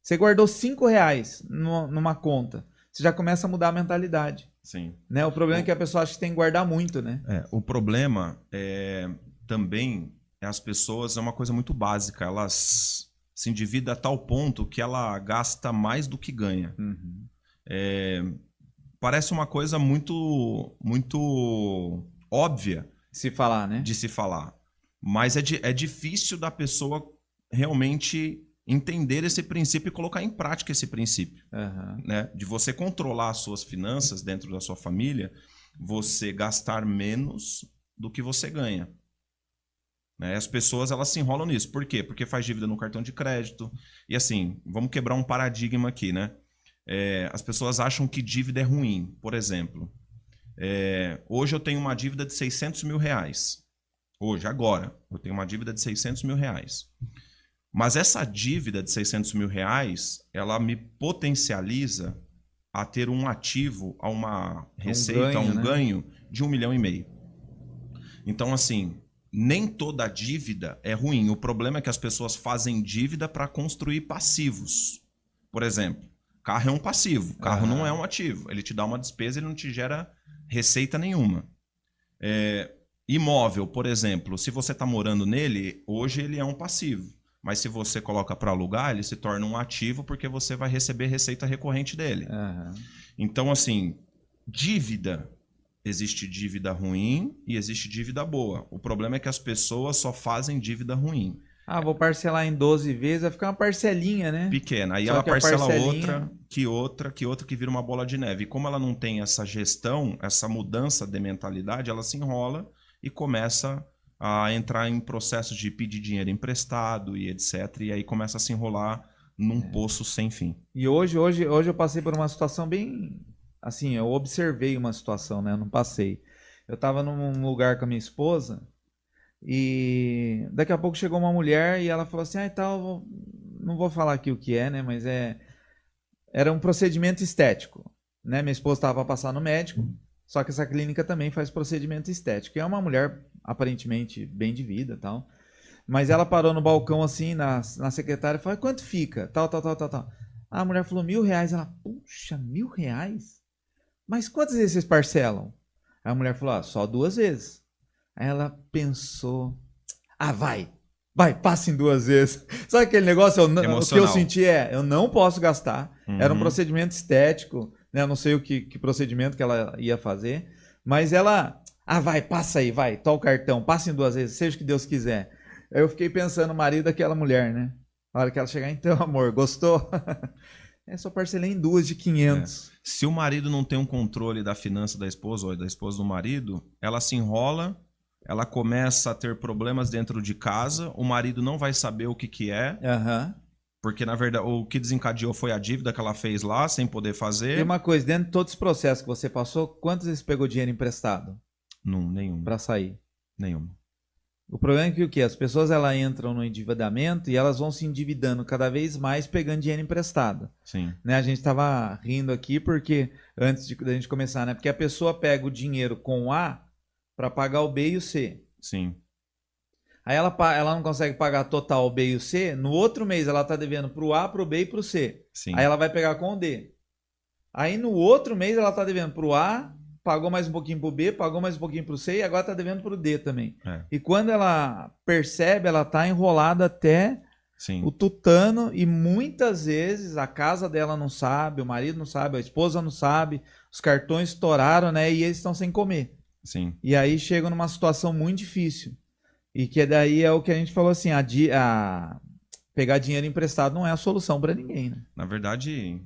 Você guardou R$5 numa conta. Você já começa a mudar a mentalidade. Sim. Né? O problema é que a pessoa acha que tem que guardar muito, né? O problema também as pessoas, é uma coisa muito básica. Elas se endividam a tal ponto que ela gasta mais do que ganha. Uhum. Parece uma coisa muito, muito óbvia se falar, né? De se falar. Mas é difícil da pessoa realmente entender esse princípio e colocar em prática esse princípio. Uhum. Né? De você controlar as suas finanças dentro da sua família, você gastar menos do que você ganha. Né? As pessoas elas se enrolam nisso. Por quê? Porque faz dívida no cartão de crédito. E assim, vamos quebrar um paradigma aqui, né? As pessoas acham que dívida é ruim. Por exemplo, hoje eu tenho uma dívida de 600 mil reais. Hoje, agora, eu tenho uma dívida de 600 mil reais. Mas essa dívida de 600 mil reais, ela me potencializa a ter um ativo, a uma receita, ganho, um ganho de 1,5 milhão. Então, assim, nem toda dívida é ruim. O problema é que as pessoas fazem dívida para construir passivos. Por exemplo, carro é um passivo, carro não é um ativo. Ele te dá uma despesa e não te gera receita nenhuma. Imóvel, por exemplo, se você está morando nele, hoje ele é um passivo. Mas se você coloca para alugar, ele se torna um ativo porque você vai receber receita recorrente dele. Então, assim, dívida. Existe dívida ruim e existe dívida boa. O problema é que as pessoas só fazem dívida ruim. Vou parcelar em 12 vezes, vai ficar uma parcelinha, né? Pequena. Aí ela parcela outra, que vira uma bola de neve. E como ela não tem essa gestão, essa mudança de mentalidade, ela se enrola e começa a entrar em processos de pedir dinheiro emprestado e etc. E aí começa a se enrolar num poço sem fim. E hoje eu passei por uma situação bem... Assim, eu observei uma situação, né? Eu não passei. Eu estava num lugar com a minha esposa e daqui a pouco chegou uma mulher e ela falou assim, tal, não vou falar aqui o que é, né? Mas era um procedimento estético, né? Minha esposa estava para passar no médico, só que essa clínica também faz procedimento estético. E é uma mulher aparentemente bem de vida, tal. Mas ela parou no balcão assim, na secretária, e falou, quanto fica? Tal. A mulher falou, R$1.000. Ela, puxa, R$1.000? Mas quantas vezes vocês parcelam? Aí a mulher falou, só 2 vezes. Aí ela pensou, vai, passa em 2 vezes. Sabe aquele negócio? O que eu senti eu não posso gastar. Era um procedimento estético, né? Eu não sei o que procedimento que ela ia fazer, mas ela, vai, passa aí, vai, toma o cartão, passa em 2 vezes, seja o que Deus quiser. Aí eu fiquei pensando no marido daquela mulher, né? A hora que ela chegar, então, amor, gostou? Só parcelei em 2 de 500. Se o marido não tem um controle da finança da esposa ou da esposa do marido, ela se enrola, ela começa a ter problemas dentro de casa, o marido não vai saber o que é, porque na verdade o que desencadeou foi a dívida que ela fez lá, sem poder fazer. E uma coisa, dentro de todos os processos que você passou, quantas vezes pegou dinheiro emprestado? Nenhuma. Para sair? Nenhuma. O problema é que o quê? As pessoas entram no endividamento e elas vão se endividando cada vez mais pegando dinheiro emprestado. Sim. Né? A gente estava rindo aqui porque antes da gente começar, né? Porque a pessoa pega o dinheiro com o A para pagar o B e o C. Sim. Aí ela não consegue pagar total o B e o C, no outro mês ela está devendo para o A, para o B e para o C. Sim. Aí ela vai pegar com o D. Aí no outro mês ela está devendo para o A, pagou mais um pouquinho pro B, pagou mais um pouquinho pro C e agora tá devendo pro D também. E quando ela percebe, ela tá enrolada até o tutano e muitas vezes a casa dela não sabe, o marido não sabe, a esposa não sabe, os cartões estouraram, né? E eles estão sem comer. Sim. E aí chegam numa situação muito difícil. E que daí é o que a gente falou assim, pegar dinheiro emprestado não é a solução para ninguém, né? Na verdade,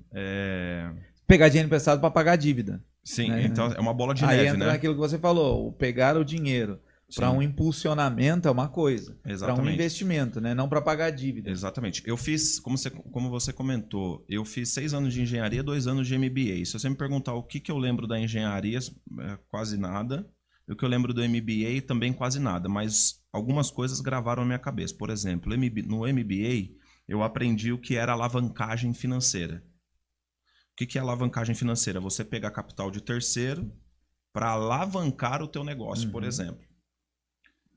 pegar dinheiro emprestado para pagar a dívida. Sim, né? Então é uma bola de neve, entra né? naquilo que você falou, o pegar o dinheiro para um impulsionamento é uma coisa, para um investimento, né? Não para pagar a dívida. Exatamente. Eu fiz, como você comentou, eu fiz 6 anos de engenharia, 2 anos de MBA. Se você me perguntar o que eu lembro da engenharia, quase nada. O que eu lembro do MBA, também quase nada. Mas algumas coisas gravaram na minha cabeça. Por exemplo, no MBA, eu aprendi o que era alavancagem financeira. O que é alavancagem financeira? Você pegar capital de terceiro para alavancar o teu negócio, por exemplo.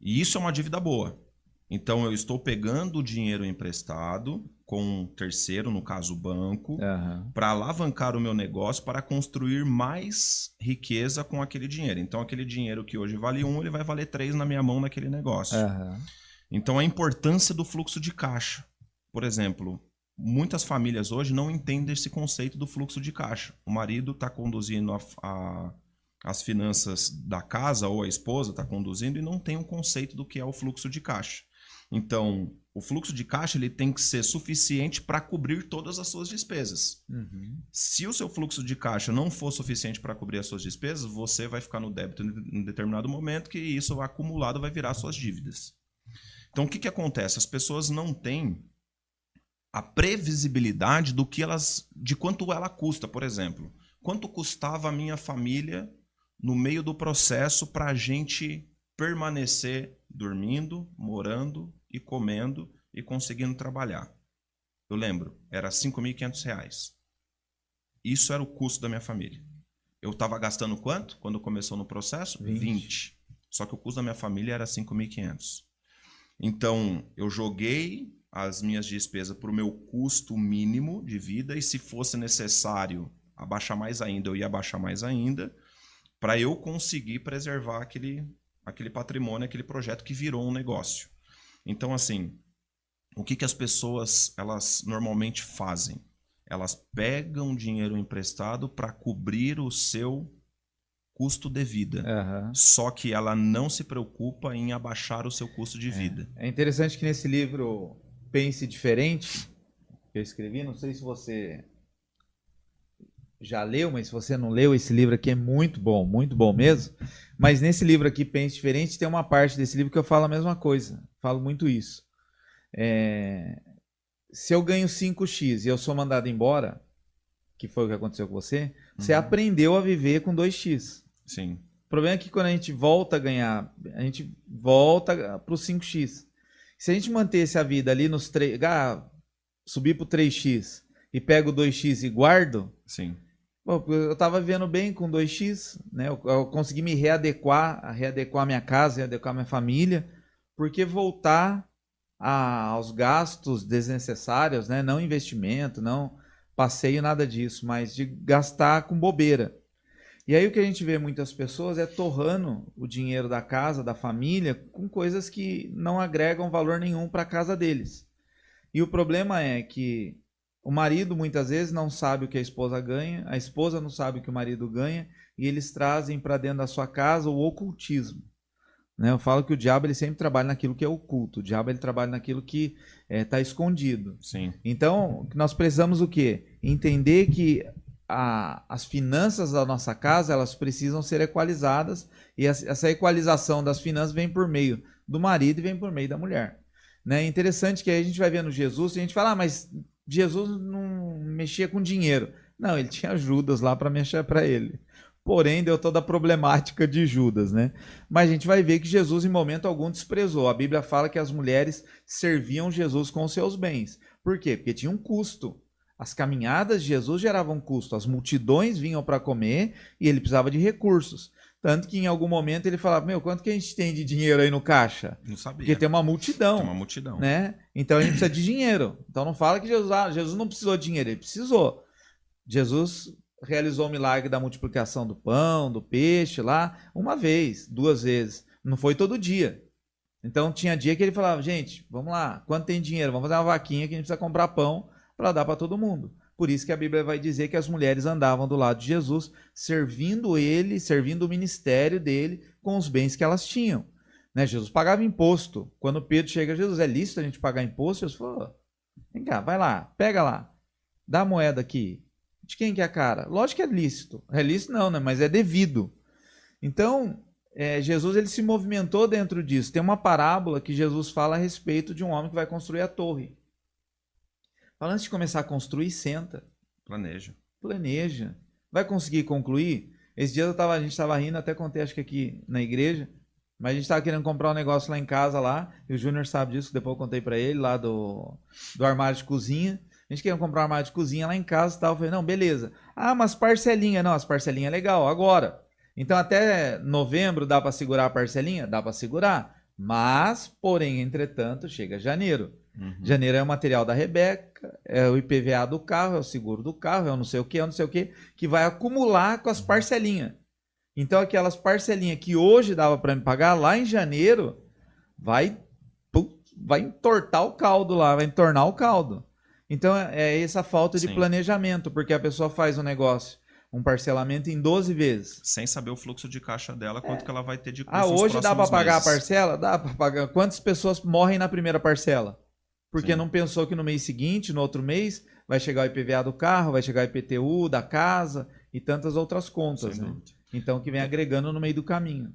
E isso é uma dívida boa. Então, eu estou pegando o dinheiro emprestado com um terceiro, no caso o banco, para alavancar o meu negócio para construir mais riqueza com aquele dinheiro. Então, aquele dinheiro que hoje vale 1, ele vai valer 3 na minha mão naquele negócio. Então, a importância do fluxo de caixa. Por exemplo, muitas famílias hoje não entendem esse conceito do fluxo de caixa. O marido está conduzindo as finanças da casa, ou a esposa está conduzindo, e não tem um conceito do que é o fluxo de caixa. Então, o fluxo de caixa ele tem que ser suficiente para cobrir todas as suas despesas. Se o seu fluxo de caixa não for suficiente para cobrir as suas despesas, você vai ficar no débito em determinado momento, que isso acumulado vai virar suas dívidas. Então, o que acontece? As pessoas não têm a previsibilidade de quanto ela custa, por exemplo. Quanto custava a minha família no meio do processo para a gente permanecer dormindo, morando e comendo e conseguindo trabalhar. Eu lembro, era R$ 5.500. Isso era o custo da minha família. Eu estava gastando quanto quando começou no processo? 20. Só que o custo da minha família era 5.500. Então, eu joguei as minhas despesas para o meu custo mínimo de vida e se fosse necessário abaixar mais ainda, eu ia abaixar mais ainda para eu conseguir preservar aquele patrimônio, aquele projeto que virou um negócio. Então, assim, o que as pessoas elas normalmente fazem? Elas pegam dinheiro emprestado para cobrir o seu custo de vida. Aham. Só que ela não se preocupa em abaixar o seu custo de vida. É interessante que nesse livro Pense Diferente, que eu escrevi, não sei se você já leu, mas se você não leu, esse livro aqui é muito bom mesmo. Mas nesse livro aqui, Pense Diferente, tem uma parte desse livro que eu falo a mesma coisa. Falo muito isso. Se eu ganho 5x e eu sou mandado embora, que foi o que aconteceu com você, você aprendeu a viver com 2x. Sim. O problema é que quando a gente volta a ganhar, a gente volta para o 5x. Se a gente mantesse a vida ali nos 3, subir para o 3x e pego o 2x e guardo, Sim. eu estava vivendo bem com 2x, né? Eu consegui me readequar a minha casa, readequar a minha família, porque voltar aos gastos desnecessários, né? Não investimento, não passeio, nada disso, mas de gastar com bobeira. E aí o que a gente vê muitas pessoas é torrando o dinheiro da casa, da família, com coisas que não agregam valor nenhum para a casa deles. E o problema é que o marido muitas vezes não sabe o que a esposa ganha, a esposa não sabe o que o marido ganha, e eles trazem para dentro da sua casa o ocultismo. Né? Eu falo que o diabo ele sempre trabalha naquilo que é oculto, o diabo ele trabalha naquilo que está escondido. Sim. Então, nós precisamos o quê? Entender que as finanças da nossa casa elas precisam ser equalizadas e essa equalização das finanças vem por meio do marido e vem por meio da mulher. Né? É interessante que aí a gente vai vendo Jesus e a gente fala, mas Jesus não mexia com dinheiro. Não, ele tinha Judas lá para mexer para ele. Porém, deu toda a problemática de Judas, né? Mas a gente vai ver que Jesus, em momento algum, desprezou. A Bíblia fala que as mulheres serviam Jesus com os seus bens. Por quê? Porque tinha um custo. As caminhadas de Jesus geravam custo. As multidões vinham para comer e ele precisava de recursos. Tanto que em algum momento ele falava, quanto que a gente tem de dinheiro aí no caixa? Não sabia. Porque tem uma multidão. Tem uma multidão. Né? Então a gente precisa de dinheiro. Então não fala que Jesus não precisou de dinheiro, ele precisou. Jesus realizou o milagre da multiplicação do pão, do peixe lá, uma vez, 2 vezes. Não foi todo dia. Então tinha dia que ele falava, gente, vamos lá, quanto tem dinheiro? Vamos fazer uma vaquinha que a gente precisa comprar pão para dar para todo mundo. Por isso que a Bíblia vai dizer que as mulheres andavam do lado de Jesus, servindo ele, servindo o ministério dele com os bens que elas tinham. Né? Jesus pagava imposto. Quando Pedro chega a Jesus, é lícito a gente pagar imposto? Jesus falou, vem cá, vai lá, pega lá, dá a moeda aqui. De quem que é a cara? Lógico que é lícito. É lícito não, né? Mas é devido. Então, Jesus ele se movimentou dentro disso. Tem uma parábola que Jesus fala a respeito de um homem que vai construir a torre. Fala, antes de começar a construir, senta. Planeja. Vai conseguir concluir? Esse dia a gente estava rindo, até contei acho que aqui na igreja, mas a gente estava querendo comprar um negócio lá em casa, lá, e o Júnior sabe disso, depois eu contei para ele, lá do armário de cozinha. A gente queria comprar um armário de cozinha lá em casa e tal. Eu falei, não, beleza. Ah, mas parcelinha. Não, as parcelinhas é legal, agora. Então até novembro dá para segurar a parcelinha? Dá para segurar. Mas, porém, entretanto, chega janeiro. Janeiro é o material da Rebeca, é o IPVA do carro, é o seguro do carro, é o não sei o que, que vai acumular com as parcelinhas. Então aquelas parcelinhas que hoje dava para me pagar, lá em janeiro, vai entortar o caldo lá, vai entornar o caldo. Então é essa falta de planejamento, porque a pessoa faz um negócio, um parcelamento em 12 vezes. Sem saber o fluxo de caixa dela, quanto que ela vai ter de custo nos hoje dá para pagar meses. a parcela? Dá para pagar. Quantas pessoas morrem na primeira parcela? Porque não pensou que no mês seguinte, no outro mês, vai chegar o IPVA do carro, vai chegar o IPTU da casa e tantas outras contas. Né? Então que vem agregando no meio do caminho.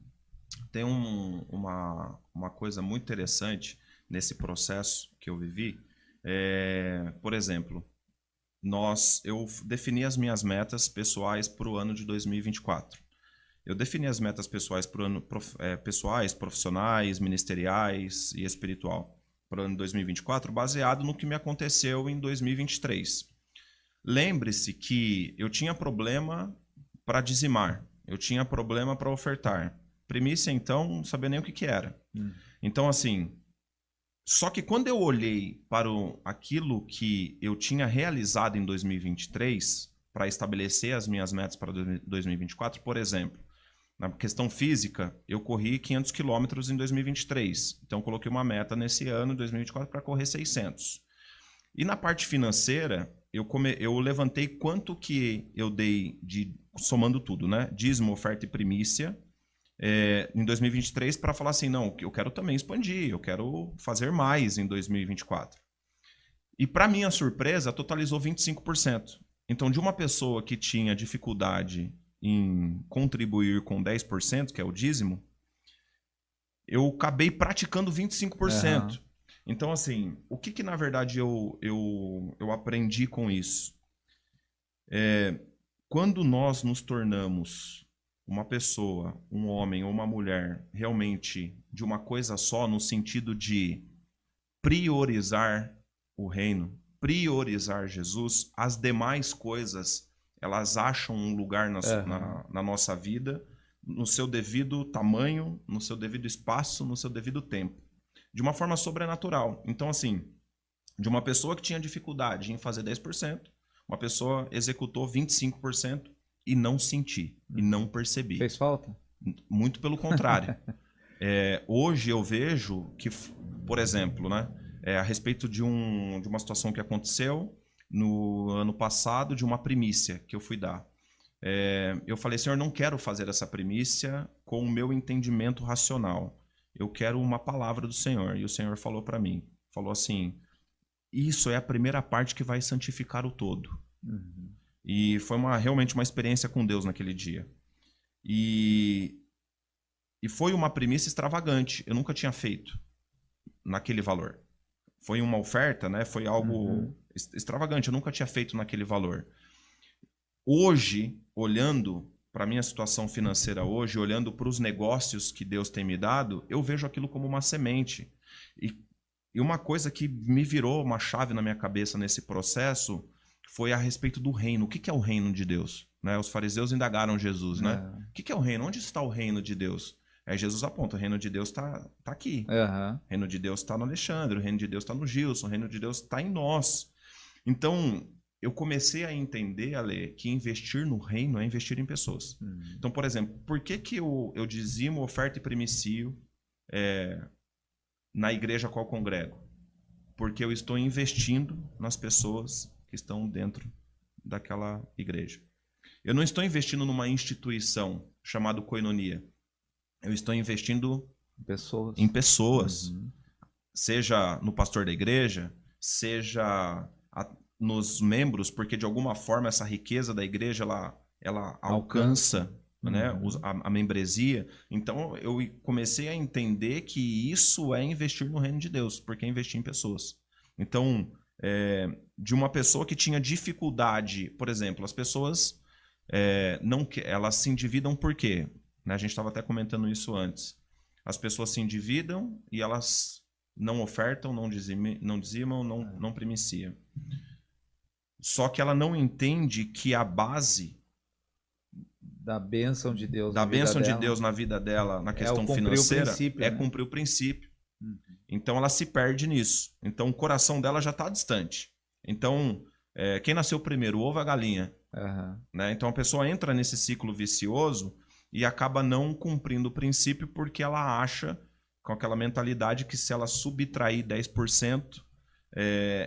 Tem uma coisa muito interessante nesse processo que eu vivi. Por por exemplo, eu defini as minhas metas pessoais para o ano de 2024. Eu defini as metas pessoais para o ano, pessoais, profissionais, ministeriais e espiritual para o ano de 2024, baseado no que me aconteceu em 2023. Lembre-se que eu tinha problema para dizimar, eu tinha problema para ofertar. Primícia, então, não sabia nem o que era. Então, assim, só que quando eu olhei para aquilo que eu tinha realizado em 2023, para estabelecer as minhas metas para 2024, por exemplo, na questão física, eu corri 500 quilômetros em 2023. Então, eu coloquei uma meta nesse ano, 2024, para correr 600. E na parte financeira, eu levantei quanto que eu dei, somando tudo, né? Dízimo, oferta e primícia, em 2023, para falar assim, não, eu quero também expandir, eu quero fazer mais em 2024. E para minha surpresa, totalizou 25%. Então, de uma pessoa que tinha dificuldade em contribuir com 10%, que é o dízimo, eu acabei praticando 25%. Uhum. Então, assim, o que na verdade eu aprendi com isso? Quando nós nos tornamos uma pessoa, um homem ou uma mulher, realmente de uma coisa só, no sentido de priorizar o reino, priorizar Jesus, as demais coisas, elas acham um lugar na nossa vida, no seu devido tamanho, no seu devido espaço, no seu devido tempo. De uma forma sobrenatural. Então, assim, de uma pessoa que tinha dificuldade em fazer 10%, uma pessoa executou 25% e não senti, e não percebi. Fez falta? Muito pelo contrário. Hoje eu vejo que, por exemplo, né, a respeito de uma situação que aconteceu no ano passado, de uma primícia que eu fui dar. Eu falei, Senhor, não quero fazer essa primícia com o meu entendimento racional. Eu quero uma palavra do Senhor. E o Senhor falou para mim, falou assim, isso é a primeira parte que vai santificar o todo. Uhum. E foi realmente uma experiência com Deus naquele dia. E foi uma primícia extravagante. Eu nunca tinha feito naquele valor. Foi uma oferta, né? Foi algo extravagante. Eu nunca tinha feito naquele valor. Hoje, olhando para a minha situação financeira hoje, olhando para os negócios que Deus tem me dado, eu vejo aquilo como uma semente. E uma coisa que me virou uma chave na minha cabeça nesse processo foi a respeito do reino. O que é o reino de Deus? Né? Os fariseus indagaram Jesus, né? O que é o reino? Onde está o reino de Deus? Aí Jesus aponta, o reino de Deus está aqui. O reino de Deus está no Alexandre, o reino de Deus está no Gilson, o reino de Deus está em nós. Então, eu comecei a entender, Ale, que investir no reino é investir em pessoas. Então, por exemplo, por que eu dizimo, oferta e primicio na igreja a qual congrego? Porque eu estou investindo nas pessoas que estão dentro daquela igreja. Eu não estou investindo numa instituição chamada koinonia. Eu estou investindo em pessoas. Seja no pastor da igreja, seja nos membros, porque de alguma forma essa riqueza da igreja ela alcança né, a membresia. Então eu comecei a entender que isso é investir no reino de Deus, porque é investir em pessoas. Então, de uma pessoa que tinha dificuldade, por exemplo, as pessoas elas se endividam por quê? Né, a gente estava até comentando isso antes. As pessoas se endividam e elas não ofertam, não dizimam, não primiciam. Só que ela não entende que a base da bênção de Deus, na vida dela, na questão financeira, cumprir o princípio. Então ela se perde nisso. Então o coração dela já está distante. Então, quem nasceu primeiro, o ovo ou a galinha? Né? Então a pessoa entra nesse ciclo vicioso e acaba não cumprindo o princípio porque ela acha, com aquela mentalidade, que se ela subtrair 10%,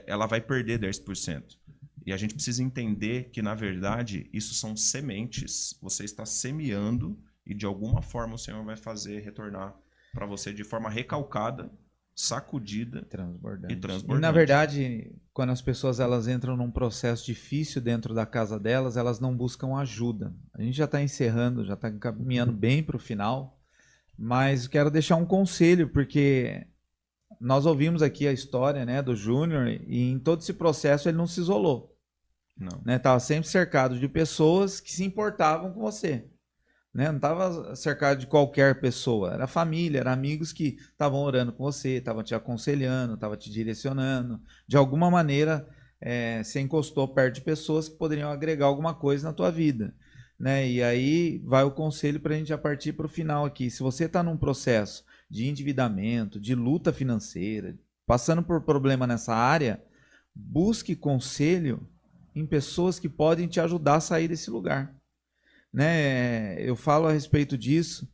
ela vai perder 10%. E a gente precisa entender que, na verdade, isso são sementes. Você está semeando e, de alguma forma, o Senhor vai fazer retornar para você de forma recalcada, sacudida e transbordante. E, na verdade, quando as pessoas elas entram num processo difícil dentro da casa delas, elas não buscam ajuda. A gente já está encerrando, já está caminhando bem para o final, mas quero deixar um conselho, porque nós ouvimos aqui a história, né, do Júnior, e em todo esse processo ele não se isolou. Não. Né? Tava sempre cercado de pessoas que se importavam com você. Né? Não estava cercado de qualquer pessoa. Era família, eram amigos que estavam orando com você, estavam te aconselhando, estavam te direcionando. De alguma maneira, você encostou perto de pessoas que poderiam agregar alguma coisa na tua vida. Né? E aí vai o conselho para a gente já partir para o final aqui. Se você está num processo de endividamento, de luta financeira, passando por problema nessa área, busque conselho em pessoas que podem te ajudar a sair desse lugar. Né? Eu falo a respeito disso.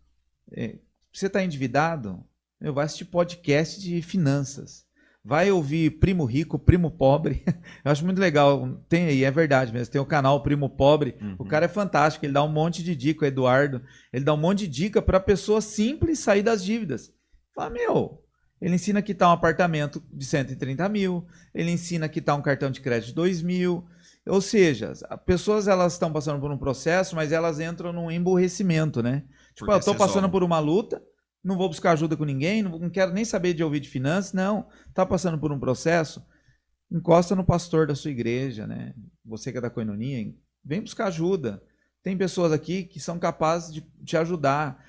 Você está endividado? Vai assistir podcast de finanças. Vai ouvir Primo Rico, Primo Pobre. Eu acho muito legal. Tem aí, é verdade mesmo. Tem o canal Primo Pobre. Uhum. O cara é fantástico. Ele dá um monte de dica, o Eduardo. Ele dá um monte de dica para a pessoa simples sair das dívidas. Fala, ele ensina a quitar um apartamento de 130 mil. Ele ensina a quitar um cartão de crédito de 2 mil. Ou seja, as pessoas elas estão passando por um processo, mas elas entram num emburrecimento, né? Tipo, eu estou passando por uma luta, não vou buscar ajuda com ninguém, não quero nem saber de ouvir de finanças, não. Está passando por um processo, encosta no pastor da sua igreja, né? Você que é da Koinonia, vem buscar ajuda. Tem pessoas aqui que são capazes de te ajudar.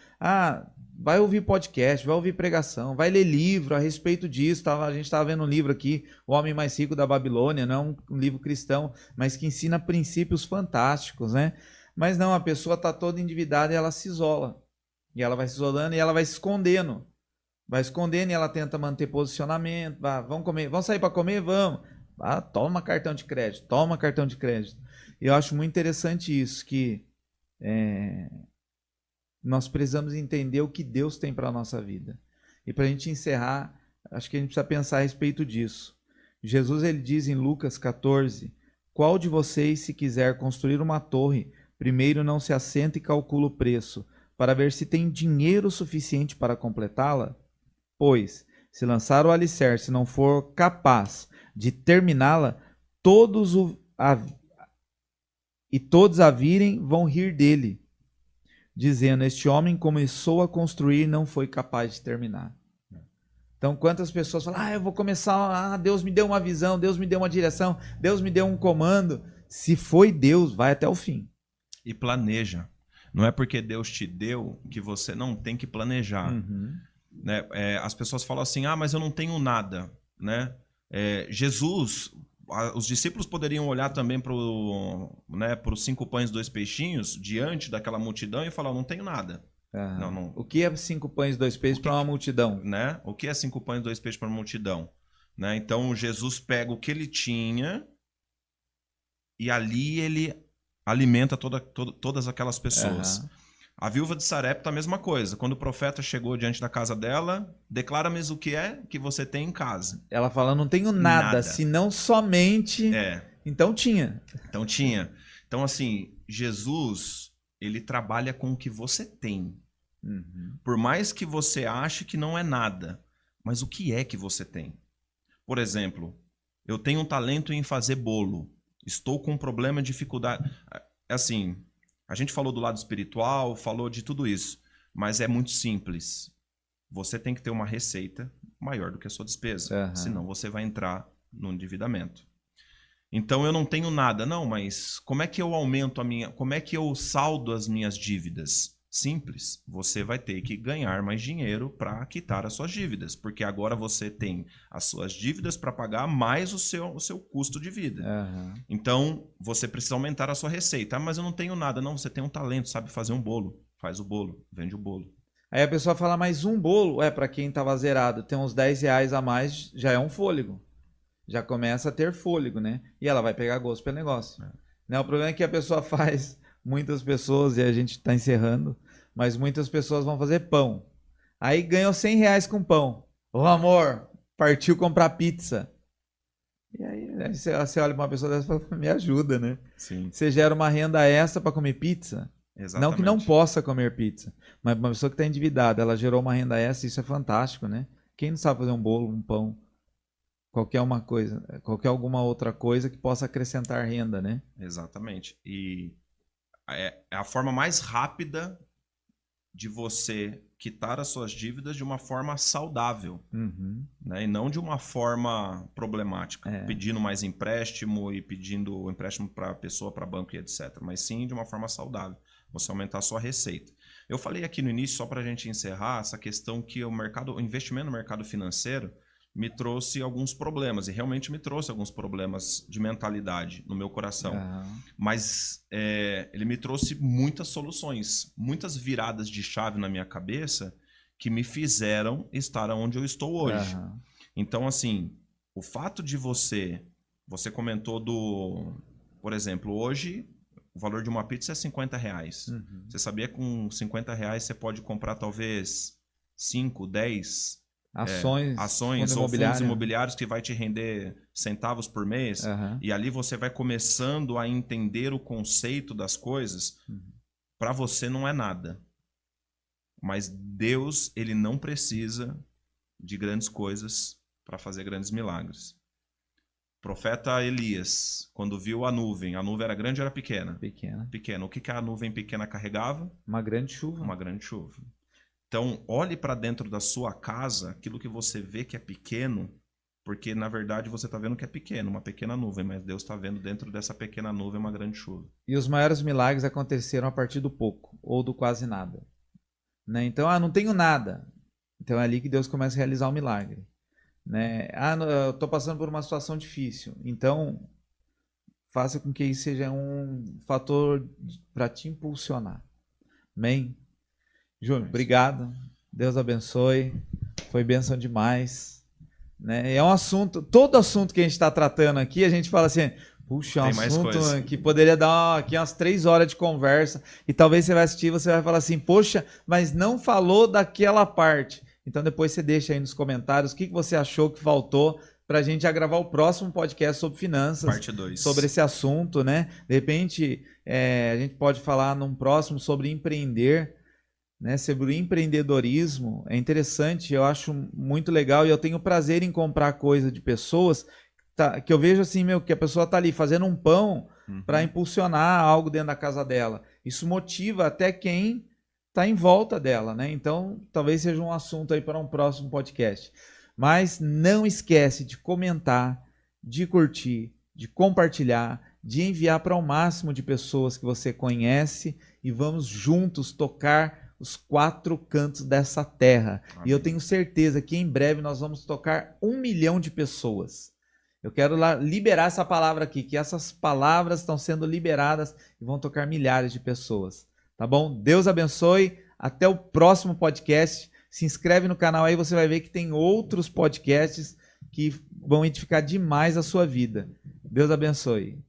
Vai ouvir podcast, vai ouvir pregação, vai ler livro a respeito disso. A gente estava vendo um livro aqui, O Homem Mais Rico da Babilônia, não é um livro cristão, mas que ensina princípios fantásticos, né? Mas não, a pessoa está toda endividada e ela se isola. E ela vai se isolando e ela vai se escondendo. Vai escondendo e ela tenta manter posicionamento. Vamos comer, vamos sair para comer? Vamos. Toma cartão de crédito, toma cartão de crédito. E eu acho muito interessante isso, que nós precisamos entender o que Deus tem para a nossa vida. E para a gente encerrar, acho que a gente precisa pensar a respeito disso. Jesus ele diz em Lucas 14, qual de vocês, se quiser construir uma torre, primeiro não se assenta e calcula o preço, para ver se tem dinheiro suficiente para completá-la? Pois, se lançar o alicerce e não for capaz de terminá-la, todos a virem vão rir dele, dizendo, este homem começou a construir e não foi capaz de terminar. Então, quantas pessoas falam, eu vou começar, Deus me deu uma visão, Deus me deu uma direção, Deus me deu um comando. Se foi Deus, vai até o fim. E planeja. Não é porque Deus te deu que você não tem que planejar. Uhum. Né? As pessoas falam assim, mas eu não tenho nada. Né? Jesus, os discípulos poderiam olhar também para os 5 pães e 2 peixinhos diante daquela multidão e falar, eu não tenho nada. Não. O que é 5 pães e 2 peixes para uma multidão? Né? O que é 5 pães e 2 peixes para uma multidão? Né? Então Jesus pega o que ele tinha e ali ele alimenta todas aquelas pessoas. Uhum. A viúva de Sarepta a mesma coisa. Quando o profeta chegou diante da casa dela, declara-me o que é que você tem em casa. Ela fala, não tenho nada. Senão somente... Então tinha. Então assim, Jesus, ele trabalha com o que você tem. Uhum. Por mais que você ache que não é nada, mas o que é que você tem? Por exemplo, eu tenho um talento em fazer bolo. Estou com um problema, dificuldade. Assim, a gente falou do lado espiritual, falou de tudo isso, mas é muito simples. Você tem que ter uma receita maior do que a sua despesa, senão você vai entrar no endividamento. Então eu não tenho nada, não, mas como é que eu aumento como é que eu saldo as minhas dívidas? Simples, você vai ter que ganhar mais dinheiro para quitar as suas dívidas, porque agora você tem as suas dívidas para pagar mais o seu custo de vida. Então, você precisa aumentar a sua receita. Mas eu não tenho nada. Não, você tem um talento, sabe fazer um bolo. Faz o bolo, vende o bolo. Aí a pessoa fala, mas um bolo, para quem estava zerado, tem uns 10 reais a mais, já é um fôlego. Já começa a ter fôlego, né? E ela vai pegar gosto pelo negócio. Né? O problema é que a pessoa faz... Muitas pessoas, e a gente está encerrando, mas muitas pessoas vão fazer pão. Aí ganham 100 reais com pão. Ô amor, partiu comprar pizza. E aí você olha para uma pessoa dessa e fala, me ajuda, né? Sim. Você gera uma renda extra para comer pizza. Exatamente. Não que não possa comer pizza, mas uma pessoa que está endividada, ela gerou uma renda extra, isso é fantástico, né? Quem não sabe fazer um bolo, um pão, qualquer alguma outra coisa que possa acrescentar renda, né? Exatamente. E é a forma mais rápida de você quitar as suas dívidas de uma forma saudável, Uhum. né? E não de uma forma problemática, É. pedindo mais empréstimo e pedindo empréstimo para pessoa, para banco e etc. Mas sim de uma forma saudável, você aumentar a sua receita. Eu falei aqui no início, só para a gente encerrar, essa questão que o investimento no mercado financeiro me trouxe alguns problemas, e realmente me trouxe alguns problemas de mentalidade no meu coração. Mas ele me trouxe muitas soluções, muitas viradas de chave na minha cabeça que me fizeram estar onde eu estou hoje. Então, assim, o fato de você comentou por exemplo, hoje o valor de uma pizza é R$50. Uhum. Você sabia que com R$50 você pode comprar talvez 5, 10 ações ou fundos imobiliários que vai te render centavos por mês. E ali você vai começando a entender o conceito das coisas. Para você não é nada. Mas Deus, ele não precisa de grandes coisas para fazer grandes milagres. O profeta Elias, quando viu a nuvem era grande ou era pequena? Pequena. O que a nuvem pequena carregava? Uma grande chuva. Uma grande chuva. Então, olhe para dentro da sua casa, aquilo que você vê que é pequeno, porque na verdade você está vendo que é pequeno, uma pequena nuvem, mas Deus está vendo dentro dessa pequena nuvem uma grande chuva. E os maiores milagres aconteceram a partir do pouco, ou do quase nada. Né? Então, não tenho nada. Então é ali que Deus começa a realizar o milagre. Né? Eu estou passando por uma situação difícil. Então, faça com que isso seja um fator para te impulsionar. Amém? Júnior, obrigado. Deus abençoe. Foi bênção demais. Né? É um assunto, todo assunto que a gente está tratando aqui, a gente fala assim, puxa, é um assunto que poderia dar aqui umas 3 horas de conversa, e talvez você vai assistir e você vai falar assim, poxa, mas não falou daquela parte. Então depois você deixa aí nos comentários o que você achou que faltou para a gente já gravar o próximo podcast sobre finanças. Parte 2. Sobre esse assunto, né? De repente, a gente pode falar num próximo sobre empreender, né? Sobre o empreendedorismo. É interessante, eu acho muito legal, e eu tenho prazer em comprar coisa de pessoas que eu vejo assim, que a pessoa está ali fazendo um pão para impulsionar algo dentro da casa dela. Isso motiva até quem está em volta dela, né? Então, talvez seja um assunto aí para um próximo podcast. Mas não esquece de comentar, de curtir, de compartilhar, de enviar para o máximo de pessoas que você conhece, e vamos juntos tocar os 4 cantos dessa terra. Amém. E eu tenho certeza que em breve nós vamos tocar 1 milhão de pessoas. Eu quero liberar essa palavra aqui, que essas palavras estão sendo liberadas e vão tocar milhares de pessoas. Tá bom? Deus abençoe. Até o próximo podcast. Se inscreve no canal aí, você vai ver que tem outros podcasts que vão edificar demais a sua vida. Deus abençoe.